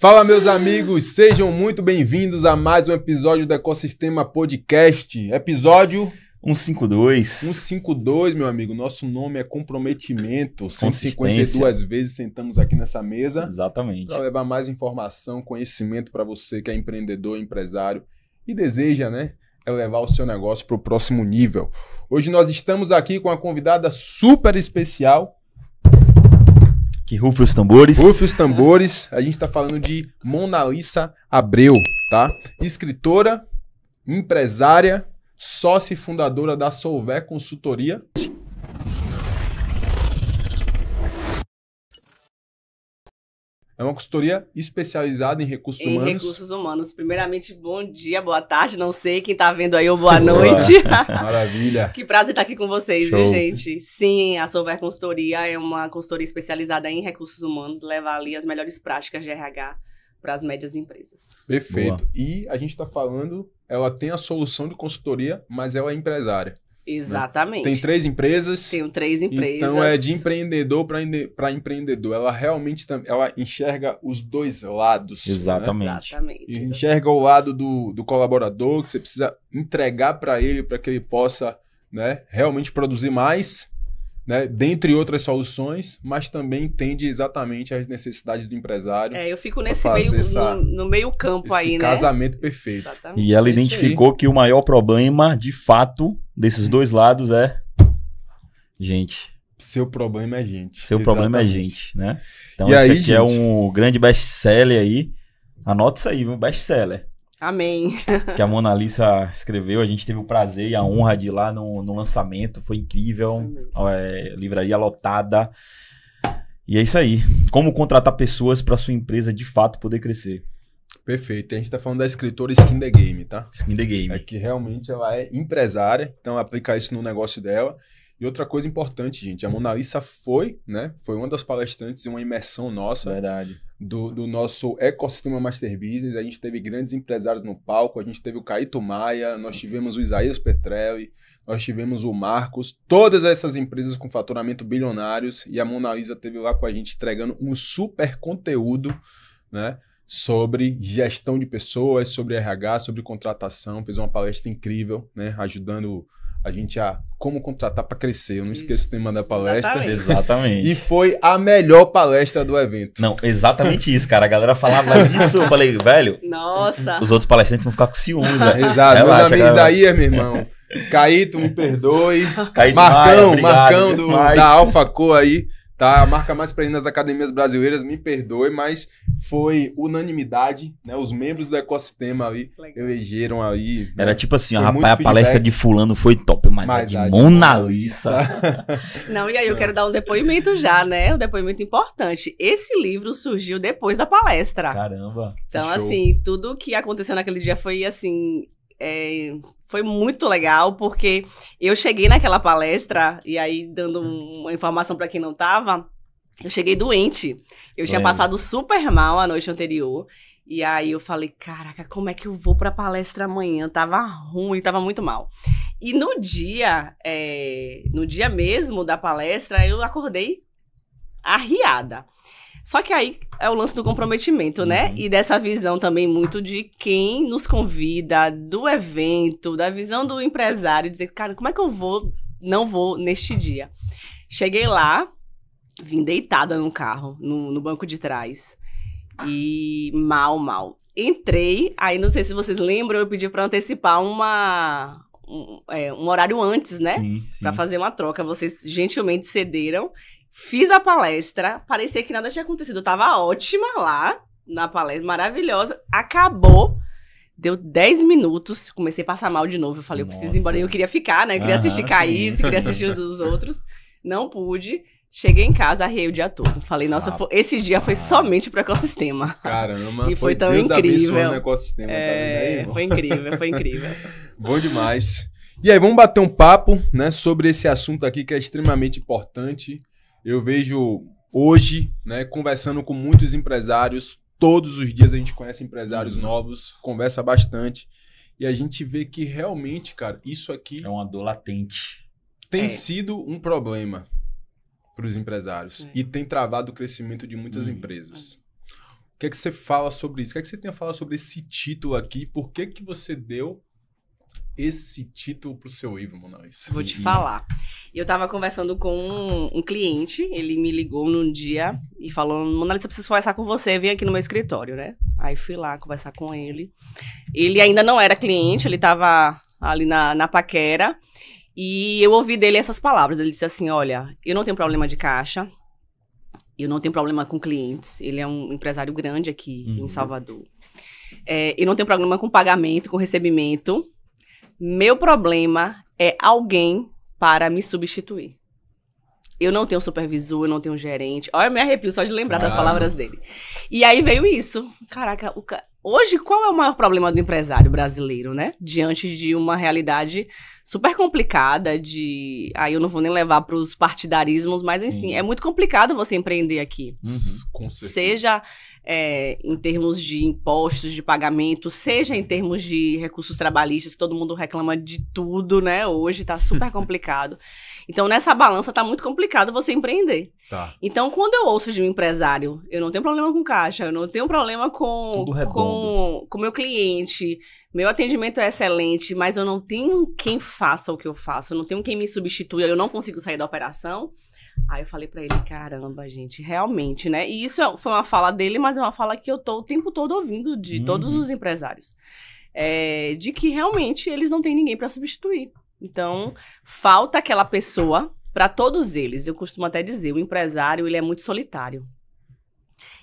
Fala, meus amigos, sejam muito bem-vindos a mais um episódio do Ecosistema Podcast. Episódio 152. 152, meu amigo. Nosso nome é comprometimento. 152 vezes sentamos aqui nessa mesa. Exatamente. Para levar mais informação, conhecimento para você que é empreendedor, empresário e deseja, né, levar o seu negócio para o próximo nível. Hoje nós estamos aqui com uma convidada super especial. Que rufe os tambores. Rufe os tambores. A gente está falando de Monalissa Abreu, tá? Escritora, empresária, sócia e fundadora da Solver Consultoria. É uma consultoria especializada em recursos humanos. Em recursos humanos. Primeiramente, bom dia, boa tarde. Não sei quem tá vendo aí ou boa noite. Maravilha. Que prazer estar aqui com vocês, Show. viu, gente? Sim, a Solver Consultoria é uma consultoria especializada em recursos humanos, leva ali as melhores práticas de RH para as médias empresas. Perfeito. Boa. E a gente está falando, ela tem a solução de consultoria, mas ela é empresária. Exatamente. Tem 3 empresas. Tenho 3 empresas. Então é de empreendedor para empreendedor. Ela realmente ela enxerga os dois lados. Exatamente. Né? Exatamente. E enxerga o lado do colaborador, que você precisa entregar para ele para que ele possa, né, realmente produzir mais, né, dentre outras soluções, mas também entende exatamente as necessidades do empresário. Eu fico nesse meio, no meio campo aí, né? Casamento perfeito. Exatamente. E ela Isso identificou que o maior problema, de fato, desses dois lados é gente. Seu problema é gente. Seu problema é Exatamente. gente, né? Então E esse aí, aqui gente? é um grande best-seller aí. Anota isso aí, um best-seller. Amém. Que a Monalissa escreveu. A gente teve o prazer e a honra de ir lá no lançamento. Foi incrível. Livraria lotada. E é isso aí. Como contratar pessoas para sua empresa de fato poder crescer. Perfeito. E a gente tá falando da escritora Skin the Game, tá? Skin the game. É que realmente ela é empresária, então aplicar isso no negócio dela. E outra coisa importante, gente, a Monalissa foi uma das palestrantes em uma imersão nossa Verdade. do nosso ecossistema Master Business. A gente teve grandes empresários no palco, a gente teve o Caíto Maia, nós tivemos o Isaías Petrelli, nós tivemos o Marcos, todas essas empresas com faturamento bilionários, e a Monalissa esteve lá com a gente entregando um super conteúdo, né, sobre gestão de pessoas, sobre RH, sobre contratação. Fez uma palestra incrível, né, ajudando a gente a como contratar para crescer. Eu não esqueço o tema da palestra. Exatamente. E foi a melhor palestra do evento. Não, exatamente isso, cara. A galera falava isso, eu falei, velho, Nossa. os outros palestrantes vão ficar com ciúmes, velho. Exato. Relaxa, Meus amigos, galera. Isaías, meu irmão. Caíto, me perdoe. Caíto Maia, Marcão, obrigado, Marcão demais. da AlphaCo aí, tá? A marca mais presente nas academias brasileiras, me perdoe, mas foi unanimidade, né? Os membros do ecossistema ali Legal. elegeram aí. né? Era tipo assim, ó, Foi muito rapaz, a palestra feedback. de fulano foi top, mas a de Monalissa... Não, e aí eu quero dar um depoimento já, né? Um depoimento importante. Esse livro surgiu depois da palestra. Caramba. Então, show. assim, tudo que aconteceu naquele dia foi, assim... foi muito legal, porque eu cheguei naquela palestra, e aí, dando uma informação pra quem não tava, eu cheguei doente. Eu tinha Lembro. passado super mal a noite anterior. E aí eu falei, caraca, como é que eu vou pra palestra amanhã? Tava ruim, tava muito mal. E no dia mesmo da palestra, eu acordei arriada. Só que aí é o lance do comprometimento, né? E dessa visão também muito de quem nos convida, do evento, da visão do empresário, dizer, cara, como é que eu não vou neste dia? Cheguei lá, vim deitada no carro, no banco de trás. E mal. Entrei, aí não sei se vocês lembram, eu pedi pra antecipar um horário antes, né? Sim. Pra fazer uma troca. Vocês gentilmente cederam. Fiz a palestra, parecia que nada tinha acontecido. Eu tava ótima lá na palestra, maravilhosa. Acabou, deu 10 minutos, comecei a passar mal de novo. Eu falei, eu preciso ir embora. E eu queria ficar, né? Eu queria assistir Caíto, queria assistir os dos outros. Não pude. Cheguei em casa, arriei o dia todo. Falei, nossa, esse dia foi somente pro ecossistema. Caramba. E foi tão Deus incrível. abençoando o ecossistema, tá vendo aí, irmão? Foi incrível, foi incrível. Bom demais. E aí, vamos bater um papo, né, sobre esse assunto aqui que é extremamente importante. Eu vejo hoje, né, conversando com muitos empresários, todos os dias a gente conhece empresários novos, conversa bastante, e a gente vê que realmente, cara, isso aqui É uma dor latente. tem sido um problema para os empresários É. e tem travado o crescimento de muitas empresas. que é que você fala sobre isso? O que é que você tem a falar sobre esse título aqui? Por que que você deu esse título pro seu Ivo, Monalisa? Vou te falar. Eu tava conversando com um cliente, ele me ligou num dia e falou, Monalisa, eu preciso conversar com você, vem aqui no meu escritório, né? Aí fui lá conversar com ele. Ele ainda não era cliente, ele tava ali na paquera. E eu ouvi dele essas palavras. Ele disse assim, olha, eu não tenho problema de caixa, eu não tenho problema com clientes. Ele é um empresário grande aqui em Salvador. Eu não tenho problema com pagamento, com recebimento. Meu problema é alguém para me substituir. Eu não tenho supervisor, eu não tenho gerente. Olha, eu me arrepio só de lembrar das palavras dele. E aí veio isso. Caraca, hoje qual é o maior problema do empresário brasileiro, né? Diante de uma realidade super complicada de... Aí eu não vou nem levar para os partidarismos, mas enfim, é muito complicado você empreender aqui. Com certeza. Seja em termos de impostos, de pagamento, seja em termos de recursos trabalhistas, todo mundo reclama de tudo, né? Hoje tá super complicado. Então, nessa balança, tá muito complicado você empreender. Tá. Então, quando eu ouço de um empresário, eu não tenho problema com caixa, eu não tenho problema com meu cliente, meu atendimento é excelente, mas eu não tenho quem faça o que eu faço, eu não tenho quem me substitua, eu não consigo sair da operação. Aí eu falei pra ele, caramba, gente, realmente, né? E isso foi uma fala dele, mas é uma fala que eu tô o tempo todo ouvindo de todos os empresários. De que realmente eles não têm ninguém pra substituir. Então, falta aquela pessoa para todos eles. Eu costumo até dizer, o empresário, ele é muito solitário.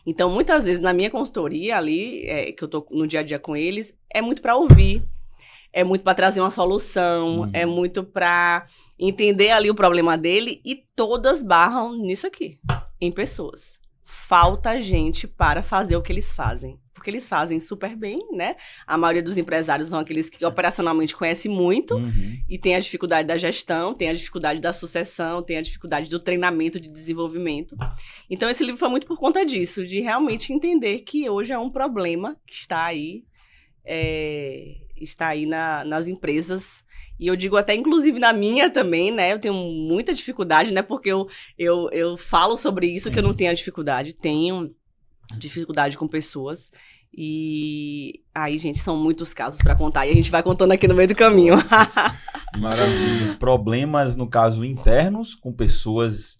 Então, muitas vezes, na minha consultoria ali, que eu tô no dia a dia com eles, é muito para ouvir, é muito para trazer uma solução, é muito para entender ali o problema dele, e todas barram nisso aqui, em pessoas. Falta gente para fazer o que eles fazem. Porque eles fazem super bem, né? A maioria dos empresários são aqueles que operacionalmente conhecem muito e tem a dificuldade da gestão, tem a dificuldade da sucessão, tem a dificuldade do treinamento, de desenvolvimento. Então, esse livro foi muito por conta disso, de realmente entender que hoje é um problema que está aí nas empresas. E eu digo até, inclusive, na minha também, né? Eu tenho muita dificuldade, né? Porque eu falo sobre isso, que eu não tenho a dificuldade. Tenho dificuldade com pessoas. E aí, gente, são muitos casos pra contar. E a gente vai contando aqui no meio do caminho. Maravilha. Problemas, no caso, internos, com pessoas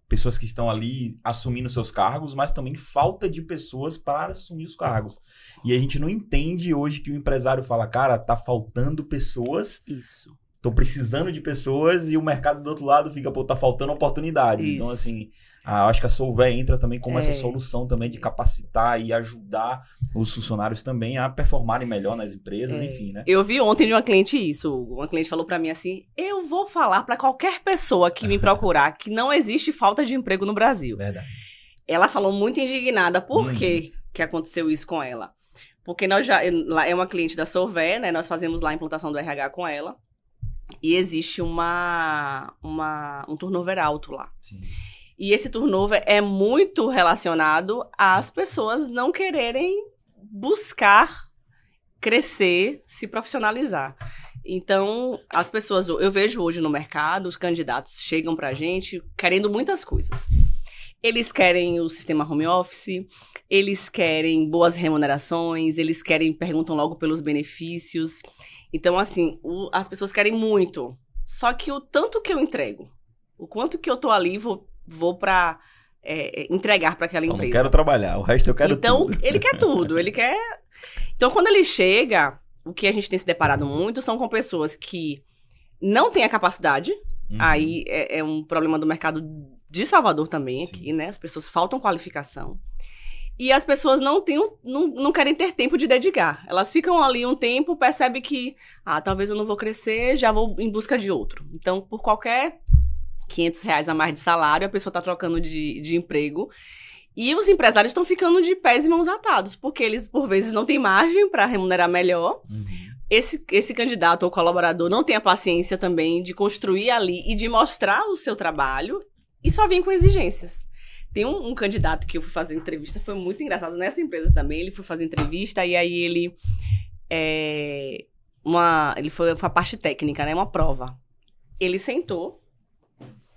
pessoas que estão ali assumindo seus cargos, mas também falta de pessoas para assumir os cargos. E a gente não entende hoje que o empresário fala, cara, tá faltando pessoas. Isso. Tô precisando de pessoas, e o mercado do outro lado fica, tá faltando oportunidades. Isso. Então, assim, acho que a Solvay entra também como essa solução também de capacitar e ajudar os funcionários também a performarem melhor nas empresas, enfim, né? Eu vi ontem de uma cliente isso. Uma cliente falou pra mim assim, eu vou falar pra qualquer pessoa que me procurar que não existe falta de emprego no Brasil. Verdade. Ela falou muito indignada. Por que aconteceu isso com ela? Porque ela é uma cliente da Solvay, né? Nós fazemos lá a implantação do RH com ela. E existe um turnover alto lá. Sim. E esse turnover é muito relacionado às pessoas não quererem buscar crescer, se profissionalizar. Então, as pessoas... Eu vejo hoje no mercado, os candidatos chegam pra gente querendo muitas coisas. Eles querem o sistema home office, eles querem boas remunerações, perguntam logo pelos benefícios. Então, assim, as pessoas querem muito. Só que o tanto que eu entrego, o quanto que eu tô ali, vou pra entregar pra aquela empresa. Eu não quero trabalhar, o resto eu quero tudo. Então, ele quer tudo, ele quer... Então, quando ele chega, o que a gente tem se deparado muito são com pessoas que não têm a capacidade. Aí é um problema do mercado de Salvador também, aqui, né? As pessoas faltam qualificação. E as pessoas não querem ter tempo de dedicar. Elas ficam ali um tempo, percebem que, talvez eu não vou crescer, já vou em busca de outro. Então, por qualquer R$500 a mais de salário, a pessoa está trocando de emprego. E os empresários estão ficando de pés e mãos atados, porque eles, por vezes, não têm margem para remunerar melhor. Esse candidato ou colaborador não tem a paciência também de construir ali e de mostrar o seu trabalho, e só vem com exigências. Tem um candidato que eu fui fazer entrevista, foi muito engraçado, nessa empresa também, ele foi fazer entrevista, e aí ele foi a parte técnica, né, uma prova. Ele sentou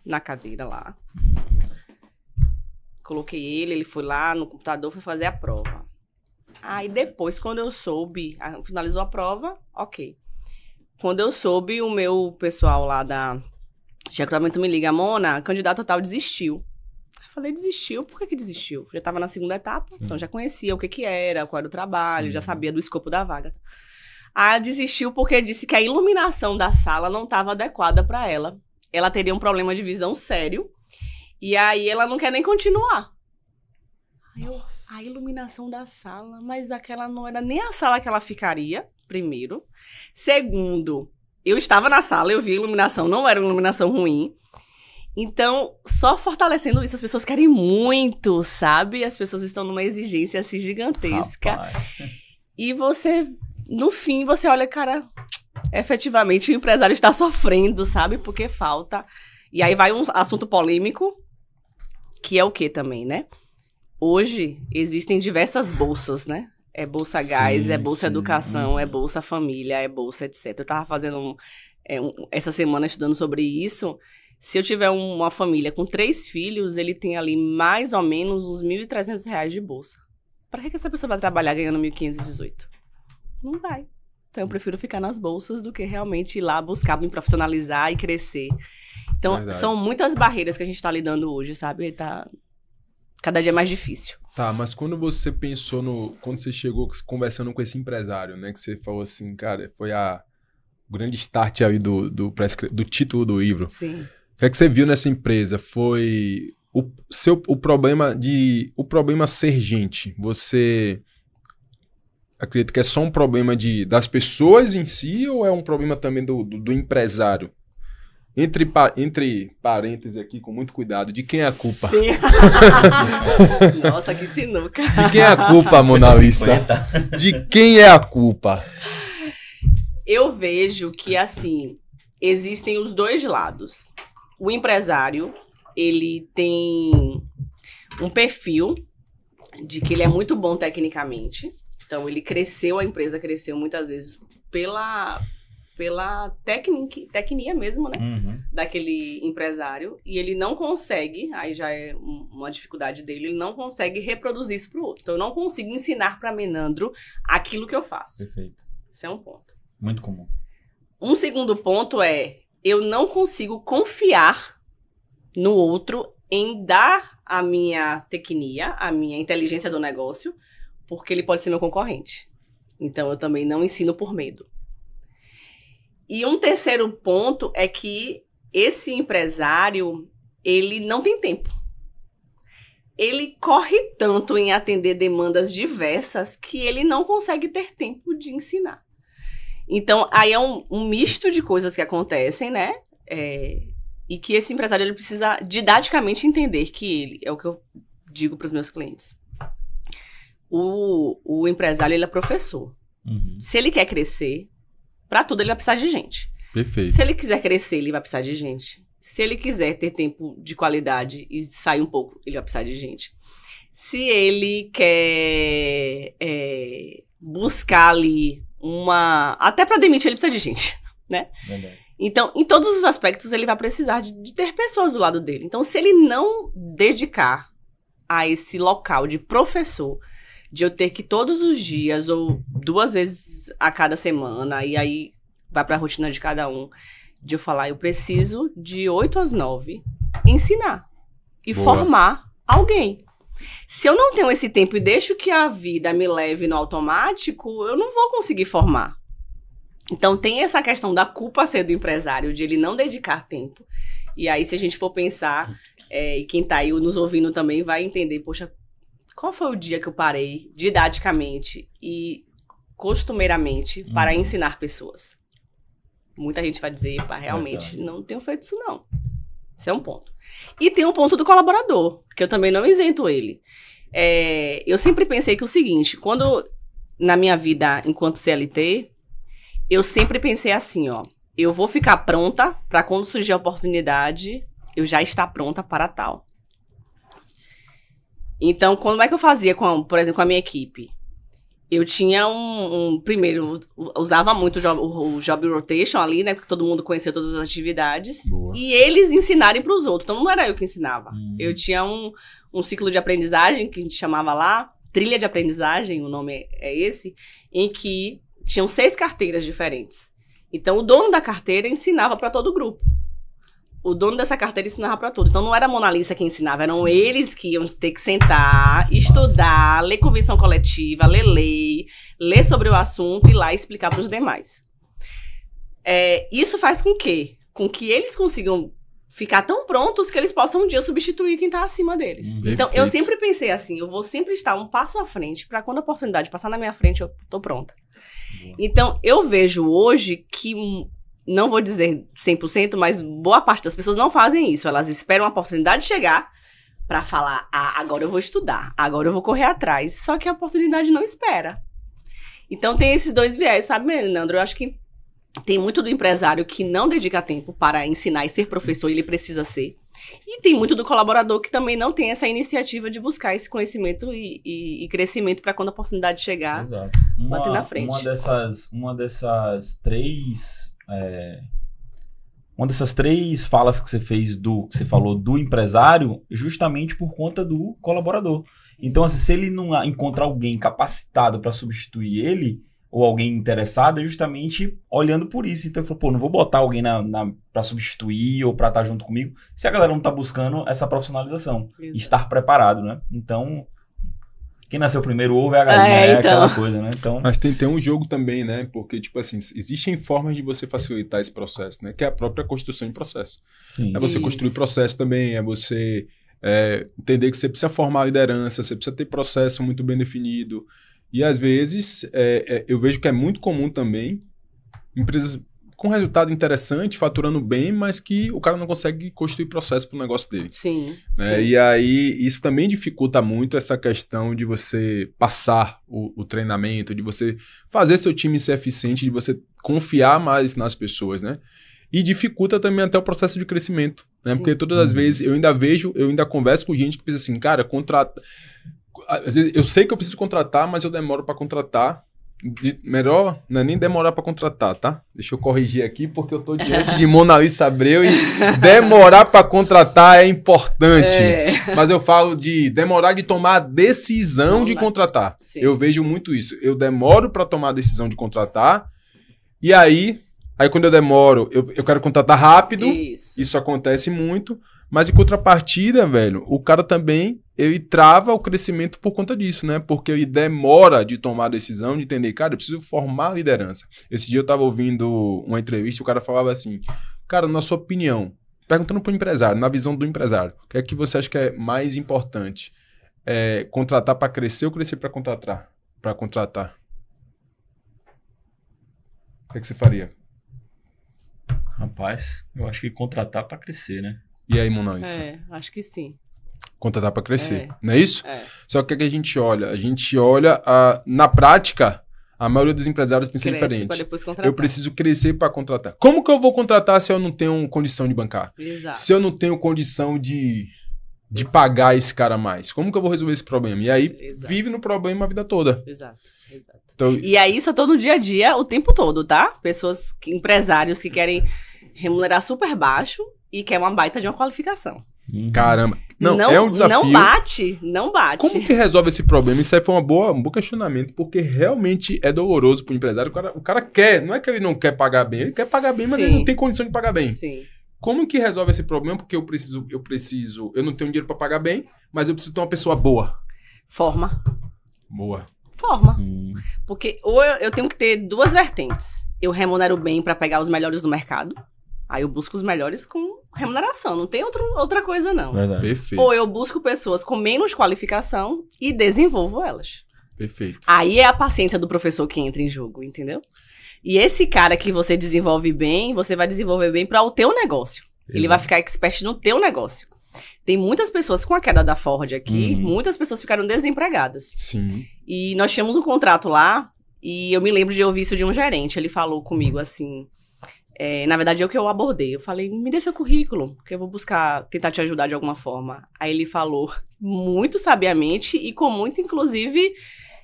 na cadeira lá, Coloquei ele foi lá no computador, foi fazer a prova. Aí depois, quando eu soube, finalizou a prova, ok. Quando eu soube, o meu pessoal lá da recrutamento me liga, Mona, a candidata tal desistiu. Eu falei, desistiu? Por que desistiu? Já estava na segunda etapa, então já conhecia o que era, qual era o trabalho, já sabia do escopo da vaga. Ah, desistiu porque disse que a iluminação da sala não estava adequada para ela. Ela teria um problema de visão sério. E aí ela não quer nem continuar. A iluminação da sala, mas aquela não era nem a sala que ela ficaria, primeiro. Segundo, eu estava na sala, eu vi a iluminação, não era uma iluminação ruim. Então, só fortalecendo isso, as pessoas querem muito, sabe? As pessoas estão numa exigência assim gigantesca. Rapaz. E você, no fim, você olha, cara, efetivamente o empresário está sofrendo, sabe? Porque falta. E aí vai um assunto polêmico, que é o quê também, né? Hoje existem diversas bolsas, né? É Bolsa Gás, é Bolsa Educação, é Bolsa Família, é Bolsa etc. Eu tava fazendo essa semana estudando sobre isso. Se eu tiver uma família com 3 filhos, ele tem ali mais ou menos uns R$1.300 de bolsa. Para que essa pessoa vai trabalhar ganhando 1.518? Não vai. Então eu prefiro ficar nas bolsas do que realmente ir lá buscar me profissionalizar e crescer. Então são muitas barreiras que a gente está lidando hoje, sabe? Tá cada dia mais difícil. Tá, mas quando você pensou quando você chegou conversando com esse empresário, né? Que você falou assim, cara, foi o grande start aí do título do livro. Sim. O que é que você viu nessa empresa? Foi o problema ser gente. Você acredita que é só um problema das pessoas em si ou é um problema também do empresário? Entre parênteses aqui, com muito cuidado, de quem é a culpa? Sim. Nossa, que sinuca. De quem é a culpa, Mona Lisa? De quem é a culpa? Eu vejo que, assim, existem os dois lados. O empresário, ele tem um perfil de que ele é muito bom tecnicamente. Então, a empresa cresceu muitas vezes pela tecnia mesmo, né? Daquele empresário. E ele não consegue, aí já é uma dificuldade dele, ele não consegue reproduzir isso pro outro. Então, eu não consigo ensinar para Menandro aquilo que eu faço. Perfeito. Isso é um ponto. Muito comum. Um segundo ponto é, eu não consigo confiar no outro em dar a minha tecnia, a minha inteligência do negócio, porque ele pode ser meu concorrente. Então, eu também não ensino por medo. E um terceiro ponto é que esse empresário, ele não tem tempo. Ele corre tanto em atender demandas diversas que ele não consegue ter tempo de ensinar. Então, aí é um misto de coisas que acontecem, né? E que esse empresário ele precisa didaticamente entender que é o que eu digo para os meus clientes. O empresário, ele é professor. Se ele quer crescer, para tudo ele vai precisar de gente. Perfeito. Se ele quiser crescer, ele vai precisar de gente. Se ele quiser ter tempo de qualidade e sair um pouco, ele vai precisar de gente. Se ele quer buscar ali até para demitir, ele precisa de gente, né? Verdade. Então, em todos os aspectos, ele vai precisar de ter pessoas do lado dele. Então, se ele não dedicar a esse local de professor, de eu ter que todos os dias ou 2 vezes a cada semana, e aí vai para a rotina de cada um, de eu falar, eu preciso de 8 às 9 ensinar e formar alguém. Se eu não tenho esse tempo e deixo que a vida me leve no automático, eu não vou conseguir formar. Então, tem essa questão da culpa ser do empresário, de ele não dedicar tempo. E aí, se a gente for pensar, e quem tá aí nos ouvindo também vai entender, poxa, qual foi o dia que eu parei didaticamente e costumeiramente para ensinar pessoas? Muita gente vai dizer, realmente, não tenho feito isso não. Isso é um ponto. E tem um ponto do colaborador, que eu também não isento ele. Eu sempre pensei que o seguinte, quando na minha vida enquanto CLT, eu sempre pensei assim, eu vou ficar pronta para quando surgir a oportunidade, eu já estar pronta para tal. Então, como é que eu fazia, por exemplo, com a minha equipe? eu tinha primeiro, usava muito o job rotation ali, né? Porque todo mundo conhecia todas as atividades. Boa. E eles ensinarem para os outros. Então, não era eu que ensinava. Eu tinha um ciclo de aprendizagem, que a gente chamava lá, trilha de aprendizagem, o nome é esse, em que tinham 6 carteiras diferentes. Então, o dono da carteira ensinava para todo o grupo. O dono dessa carteira ensinava para todos. Então, não era a Mona Lisa que ensinava, eram eles que iam ter que sentar, estudar, ler convenção coletiva, ler lei, ler sobre o assunto e ir lá explicar para os demais. Isso faz com que eles consigam ficar tão prontos que eles possam um dia substituir quem está acima deles. Então, eu sempre pensei assim, eu vou sempre estar um passo à frente para quando a oportunidade passar na minha frente, eu tô pronta. Então, eu vejo hoje que... Não vou dizer 100%, mas boa parte das pessoas não fazem isso. Elas esperam a oportunidade chegar para falar, agora eu vou estudar, agora eu vou correr atrás. Só que a oportunidade não espera. Então tem esses 2 viés, sabe, Leandro? Eu acho que tem muito do empresário que não dedica tempo para ensinar e ser professor, ele precisa ser. E tem muito do colaborador que também não tem essa iniciativa de buscar esse conhecimento e crescimento para quando a oportunidade chegar, Exato. bater na frente. Uma dessas 3... Uma dessas 3 falas que você fez que você falou do empresário, justamente por conta do colaborador. Então, assim, se ele não encontrar alguém capacitado para substituir ele, ou alguém interessado, é justamente olhando por isso. Então, ele falou, pô, não vou botar alguém para substituir ou para estar junto comigo, se a galera não tá buscando essa profissionalização. Exato. E estar preparado, né? Então... Quem nasceu primeiro ovo é a galinha, então. Aquela coisa, né? Então... Mas tem um jogo também, né? Porque, tipo assim, existem formas de você facilitar esse processo, né? Que é a própria construção de processo. Sim. É você construir processo também, é você entender que você precisa formar liderança, você precisa ter processo muito bem definido. E, às vezes, eu vejo que é muito comum também empresas com resultado interessante, faturando bem, mas que o cara não consegue construir processo para o negócio dele. Sim, Né? sim. E aí, isso também dificulta muito essa questão de você passar o treinamento, de você fazer seu time ser eficiente, de você confiar mais nas pessoas, né? E dificulta também até o processo de crescimento, né? Sim. Porque todas as vezes eu ainda converso com gente que pensa assim, cara, às vezes eu sei que eu preciso contratar, mas eu demoro para contratar. Melhor não é nem demorar para contratar, tá? Deixa eu corrigir aqui, porque eu tô diante de Mona Lisa Abreu e demorar para contratar é importante. Mas eu falo de demorar de tomar a decisão de contratar. Sim. Eu vejo muito isso. Eu demoro para tomar a decisão de contratar e aí quando eu demoro, eu quero contratar rápido. Isso acontece muito. Mas em contrapartida, velho, o cara também, ele trava o crescimento por conta disso, né? Porque ele demora de tomar a decisão, de entender, cara, eu preciso formar liderança. Esse dia eu tava ouvindo uma entrevista e o cara falava assim, cara, na sua opinião, perguntando pro empresário, na visão do empresário, o que é que você acha que é mais importante? Contratar para crescer ou crescer para contratar? Para contratar. O que é que você faria? Rapaz, eu acho que contratar para crescer, né? E aí, Mona Lisa? Acho que sim. Contratar para crescer, não é isso? É. Só que o que a gente olha? A gente olha, na prática, a maioria dos empresários pensa diferente. Pra depois contratar. Eu preciso crescer para contratar. Como que eu vou contratar se eu não tenho condição de bancar? Exato. Se eu não tenho condição de pagar esse cara mais? Como que eu vou resolver esse problema? E aí, vive no problema a vida toda. Exato. Então, e aí, isso eu tô no dia a dia o tempo todo, tá? empresários que querem remunerar super baixo e quer uma baita de uma qualificação. Caramba. Não, é um desafio. Não bate. Como que resolve esse problema? Isso aí foi um bom questionamento, porque realmente é doloroso pro empresário. O cara quer, não é que ele não quer pagar bem, ele quer pagar bem, mas ele não tem condição de pagar bem. Sim. Como que resolve esse problema? Porque eu não tenho dinheiro para pagar bem, mas eu preciso ter uma pessoa boa. Forma. Porque ou eu tenho que ter 2 vertentes. Eu remunero bem para pegar os melhores do mercado. Aí eu busco os melhores com remuneração. Não tem outra coisa, não. Verdade. Perfeito. Ou eu busco pessoas com menos qualificação e desenvolvo elas. Perfeito. Aí é a paciência do professor que entra em jogo, entendeu? E esse cara que você desenvolve bem, você vai desenvolver bem para o teu negócio. Exato. Ele vai ficar expert no teu negócio. Tem muitas pessoas com a queda da Ford aqui, muitas pessoas ficaram desempregadas. Sim. E nós tínhamos um contrato lá, e eu me lembro de ouvir isso de um gerente. Ele falou comigo assim... na verdade, é o que eu abordei. Eu falei, me dê seu currículo, que eu vou tentar te ajudar de alguma forma. Aí ele falou muito sabiamente e com muito, inclusive,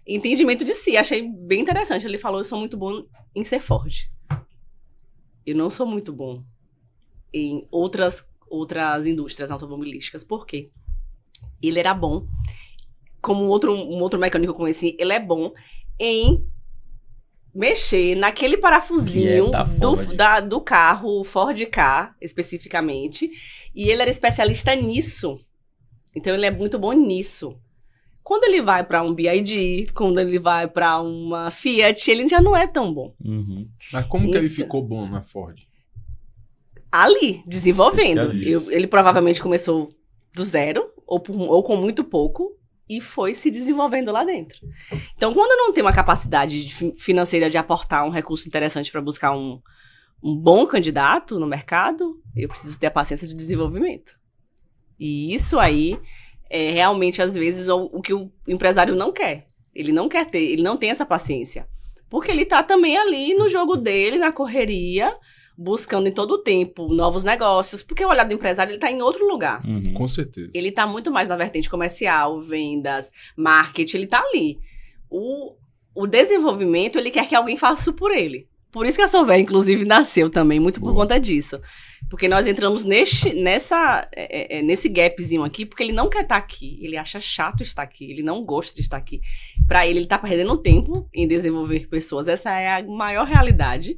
entendimento de si. Achei bem interessante. Ele falou, eu sou muito bom em ser forte. Eu não sou muito bom em outras indústrias automobilísticas. Por quê? Ele era bom, como um outro mecânico que eu conheci, ele é bom em mexer naquele parafusinho do carro, Ford Ka, especificamente. E ele era especialista nisso. Então, ele é muito bom nisso. Quando ele vai para um BYD, quando ele vai para uma Fiat, ele já não é tão bom. Mas como que ele ficou bom na Ford? Ali, desenvolvendo. Ele provavelmente começou do zero, ou com muito pouco, e foi se desenvolvendo lá dentro. Então, quando eu não tenho uma capacidade financeira de aportar um recurso interessante para buscar um bom candidato no mercado, eu preciso ter a paciência de desenvolvimento. E isso aí é realmente, às vezes, o que o empresário não quer. Ele não quer ter, ele não tem essa paciência. Porque ele tá também ali no jogo dele, na correria, buscando em todo o tempo novos negócios, porque o olhar do empresário ele tá em outro lugar. Com certeza. Ele tá muito mais na vertente comercial, vendas, marketing, ele tá ali. O desenvolvimento, ele quer que alguém faça isso por ele. Por isso que a Solvay, inclusive, nasceu também, muito por conta disso. Porque nós entramos nesse gapzinho aqui, porque ele não quer estar aqui, ele acha chato estar aqui, ele não gosta de estar aqui. Pra ele tá perdendo tempo em desenvolver pessoas, essa é a maior realidade.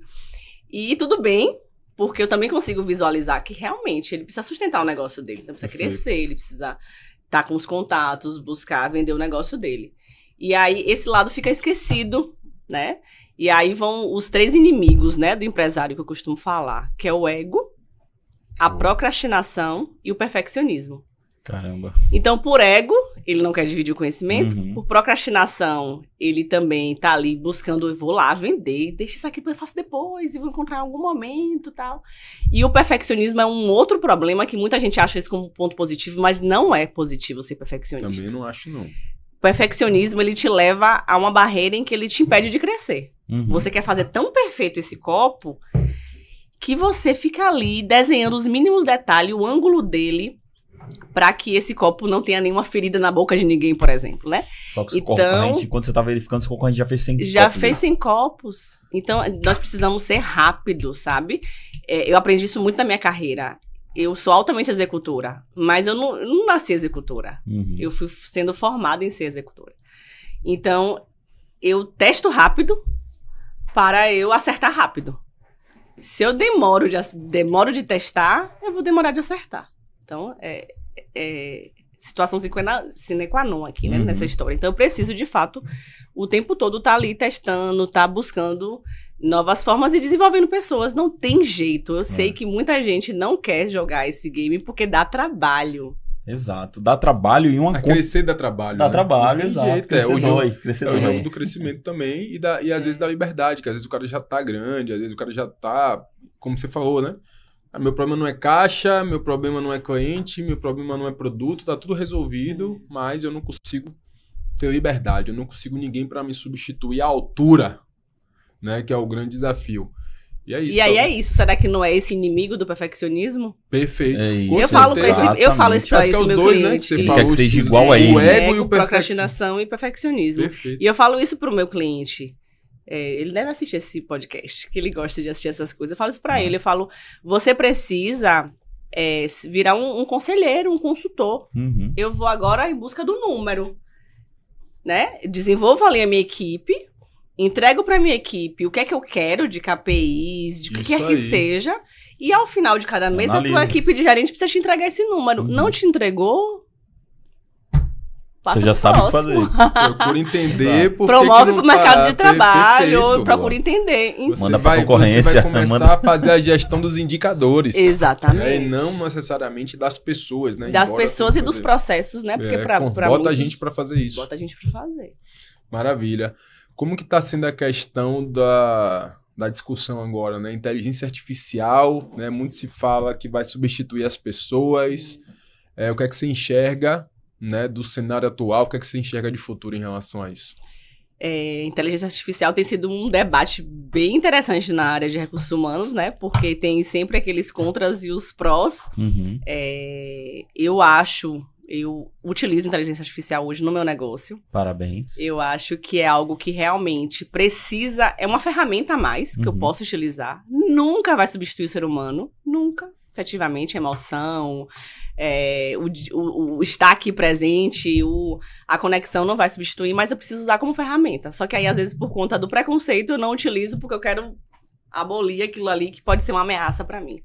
E tudo bem, porque eu também consigo visualizar que realmente ele precisa sustentar o negócio dele. Então precisa crescer, ele precisa estar com os contatos, buscar vender o negócio dele. E aí esse lado fica esquecido, né? E aí vão os 3 inimigos, né, do empresário que eu costumo falar, que é o ego, a procrastinação e o perfeccionismo. Caramba. Então, por ego, ele não quer dividir o conhecimento. Por procrastinação, ele também tá ali buscando, eu vou lá vender, deixa isso aqui que eu faço depois, e vou encontrar em algum momento e tal. E o perfeccionismo é um outro problema que muita gente acha isso como ponto positivo, mas não é positivo ser perfeccionista. Também não acho, não. O perfeccionismo, ele te leva a uma barreira em que ele te impede de crescer. Você quer fazer tão perfeito esse copo que você fica ali desenhando os mínimos detalhes, o ângulo dele, para que esse copo não tenha nenhuma ferida na boca de ninguém, por exemplo, né? Só que concorrente, quando você tá verificando, seu concorrente já fez 100 copos. Já fez 100 copos. Então, nós precisamos ser rápidos, sabe? Eu aprendi isso muito na minha carreira. Eu sou altamente executora, mas eu não nasci executora. Eu fui sendo formada em ser executora. Então, eu testo rápido para eu acertar rápido. Se eu demoro de testar, eu vou demorar de acertar. Então, situação sine qua non aqui, né, nessa história. Então, eu preciso, de fato, o tempo todo estar ali testando, estar buscando novas formas e desenvolvendo pessoas. Não tem jeito. Eu sei que muita gente não quer jogar esse game porque dá trabalho. Exato. Dá trabalho e uma crescer dá trabalho. Dá trabalho, exato. Jeito, crescer o jogo do crescimento também e às vezes da liberdade, que às vezes o cara já tá grande, às vezes o cara já tá, como você falou, né? Meu problema não é caixa, meu problema não é cliente, meu problema não é produto, tá tudo resolvido, mas eu não consigo ter liberdade, eu não consigo ninguém para me substituir à altura, né? Que é o grande desafio. E é isso. E aí é isso. Será que não é esse inimigo do perfeccionismo? Perfeito. É isso. Eu falo isso pra esse meu dois, cliente. Né, que você ele falou, quer que seja igual a ele. O ego e o procrastinação e perfeccionismo. Perfeito. E eu falo isso pro meu cliente. Ele deve assistir esse podcast, que ele gosta de assistir essas coisas. Eu falo isso pra ele. Eu falo, você precisa virar um conselheiro, um consultor. Eu vou agora em busca do número. Né? Desenvolvo ali a minha equipe, entrego pra minha equipe o que é que eu quero de KPIs, de o que quer que seja, e ao final de cada mês a tua equipe de gerente precisa te entregar esse número. Não te entregou? Você já sabe o que fazer. Procura entender por promove pro mercado de trabalho, procura entender. Manda pra concorrência. Você vai começar a fazer a gestão dos indicadores. Exatamente. Né? E não necessariamente das pessoas, né? Das pessoas e dos processos, né? Porque bota a gente pra fazer isso. Bota a gente pra fazer. Maravilha. Como que tá sendo a questão da discussão agora, né? Inteligência artificial, né? Muito se fala que vai substituir as pessoas. O que é que você enxerga, né, do cenário atual? O que é que você enxerga de futuro em relação a isso? Inteligência artificial tem sido um debate bem interessante na área de recursos humanos, né? Porque tem sempre aqueles contras e os prós. Eu utilizo inteligência artificial hoje no meu negócio. Parabéns. Eu acho que é algo que realmente precisa... É uma ferramenta a mais que eu posso utilizar. Nunca vai substituir o ser humano. Nunca. Efetivamente, a emoção, o estar aqui presente, a conexão não vai substituir, mas eu preciso usar como ferramenta. Só que aí, às vezes, por conta do preconceito, eu não utilizo porque eu quero abolir aquilo ali que pode ser uma ameaça para mim.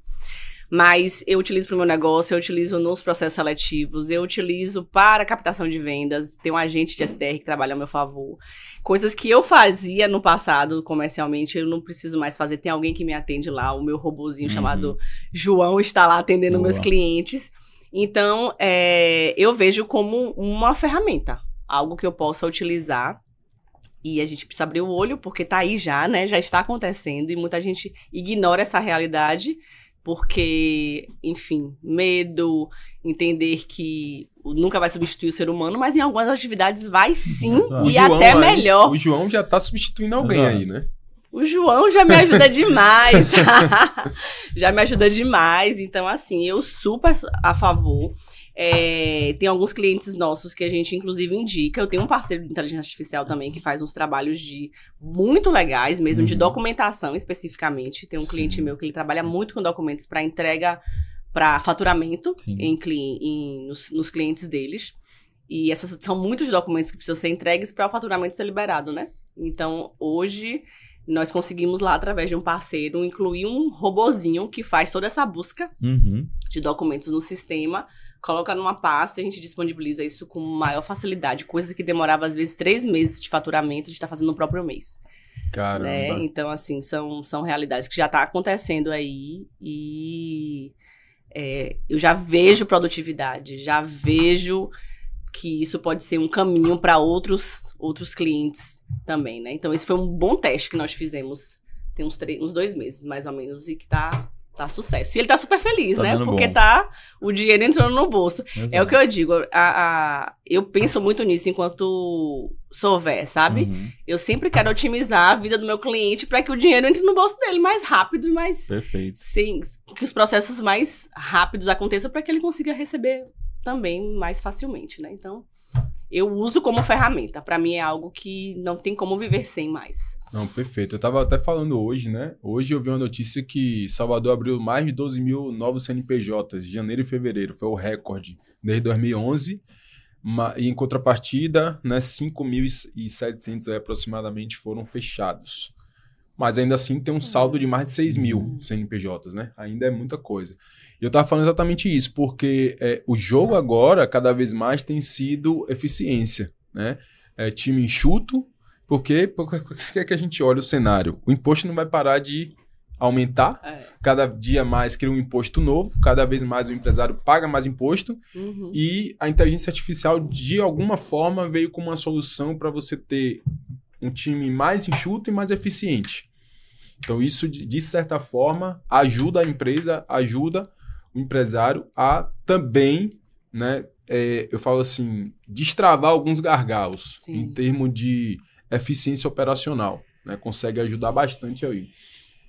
Mas eu utilizo para o meu negócio, eu utilizo nos processos seletivos, eu utilizo para captação de vendas, tem um agente de SDR que trabalha a meu favor. Coisas que eu fazia no passado, comercialmente, eu não preciso mais fazer. Tem alguém que me atende lá, o meu robozinho chamado João está lá atendendo meus clientes. Então, eu vejo como uma ferramenta, algo que eu possa utilizar. E a gente precisa abrir o olho, porque tá aí já, né? Já está acontecendo e muita gente ignora essa realidade. Porque, enfim, medo, entender que nunca vai substituir o ser humano, mas em algumas atividades vai sim e até melhor. O João já tá substituindo alguém aí, né? O João já me ajuda demais. Já me ajuda demais. Então, assim, eu super a favor. Tem alguns clientes nossos que a gente, inclusive, indica. Eu tenho um parceiro de inteligência artificial também que faz uns trabalhos muito legais, mesmo de documentação especificamente. Tem um cliente meu que ele trabalha muito com documentos para entrega, para faturamento nos clientes deles. E essas são muitos documentos que precisam ser entregues para o faturamento ser liberado, né? Então, hoje, nós conseguimos lá, através de um parceiro, incluir um robozinho que faz toda essa busca de documentos no sistema, coloca numa pasta e a gente disponibiliza isso com maior facilidade. Coisas que demorava, às vezes, 3 meses de faturamento, a gente tá fazendo no próprio mês. Caramba. Né? Então, assim, são realidades que já tá acontecendo aí e eu já vejo produtividade, já vejo que isso pode ser um caminho para outros clientes também, né? Então, esse foi um bom teste que nós fizemos, tem uns 2 meses, mais ou menos, e que tá sucesso. E ele tá super feliz, né? Porque o dinheiro entrando no bolso. Exato. É o que eu digo, eu penso muito nisso enquanto souber, sabe? Eu sempre quero otimizar a vida do meu cliente para que o dinheiro entre no bolso dele mais rápido e mais... Perfeito. Sim, que os processos mais rápidos aconteçam para que ele consiga receber também mais facilmente, né? Então, eu uso como ferramenta. Para mim é algo que não tem como viver sem mais. Não, perfeito. Eu tava até falando hoje, né? Hoje eu vi uma notícia que Salvador abriu mais de 12 mil novos CNPJs, de janeiro e fevereiro. Foi o recorde desde 2011. E em contrapartida, né, 5.700 aproximadamente foram fechados. Mas ainda assim tem um saldo de mais de 6 mil CNPJs, né? Ainda é muita coisa. E eu tava falando exatamente isso, porque o jogo agora, cada vez mais, tem sido eficiência, né? Time enxuto, porque que a gente olha o cenário? O imposto não vai parar de aumentar, cada dia mais cria um imposto novo, cada vez mais o empresário paga mais imposto, e a inteligência artificial, de alguma forma, veio com uma solução para você ter um time mais enxuto e mais eficiente. Então, isso, de certa forma, ajuda a empresa, ajuda o empresário a também, né, eu falo assim, destravar alguns gargalos em termos de eficiência operacional, né? Consegue ajudar bastante aí.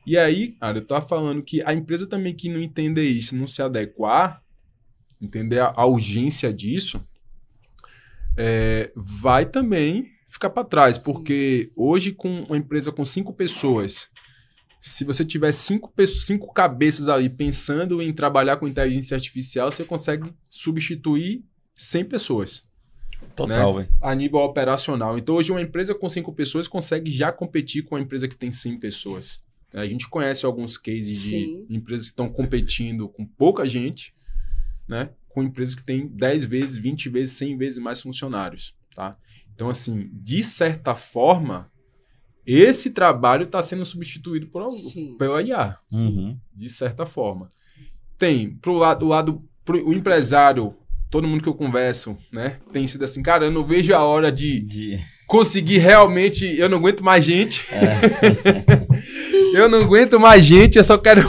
E aí, cara, eu estava falando que a empresa também que não entender isso, não se adequar, entender a urgência disso, vai também ficar para trás, porque hoje com uma empresa com 5 pessoas, se você tiver 5 cabeças ali pensando em trabalhar com inteligência artificial, você consegue substituir 100 pessoas. Total, né? A nível operacional. Então, hoje uma empresa com 5 pessoas consegue já competir com uma empresa que tem 100 pessoas. A gente conhece alguns cases de empresas que estão competindo com pouca gente, né? Com empresas que têm 10 vezes, 20 vezes, 100 vezes mais funcionários, tá? Então, assim, de certa forma, esse trabalho está sendo substituído pela IA. De certa forma. Tem, o empresário, todo mundo que eu converso, né, tem sido assim, cara, eu não vejo a hora de conseguir realmente, eu não aguento mais gente. Eu não aguento mais gente, eu só quero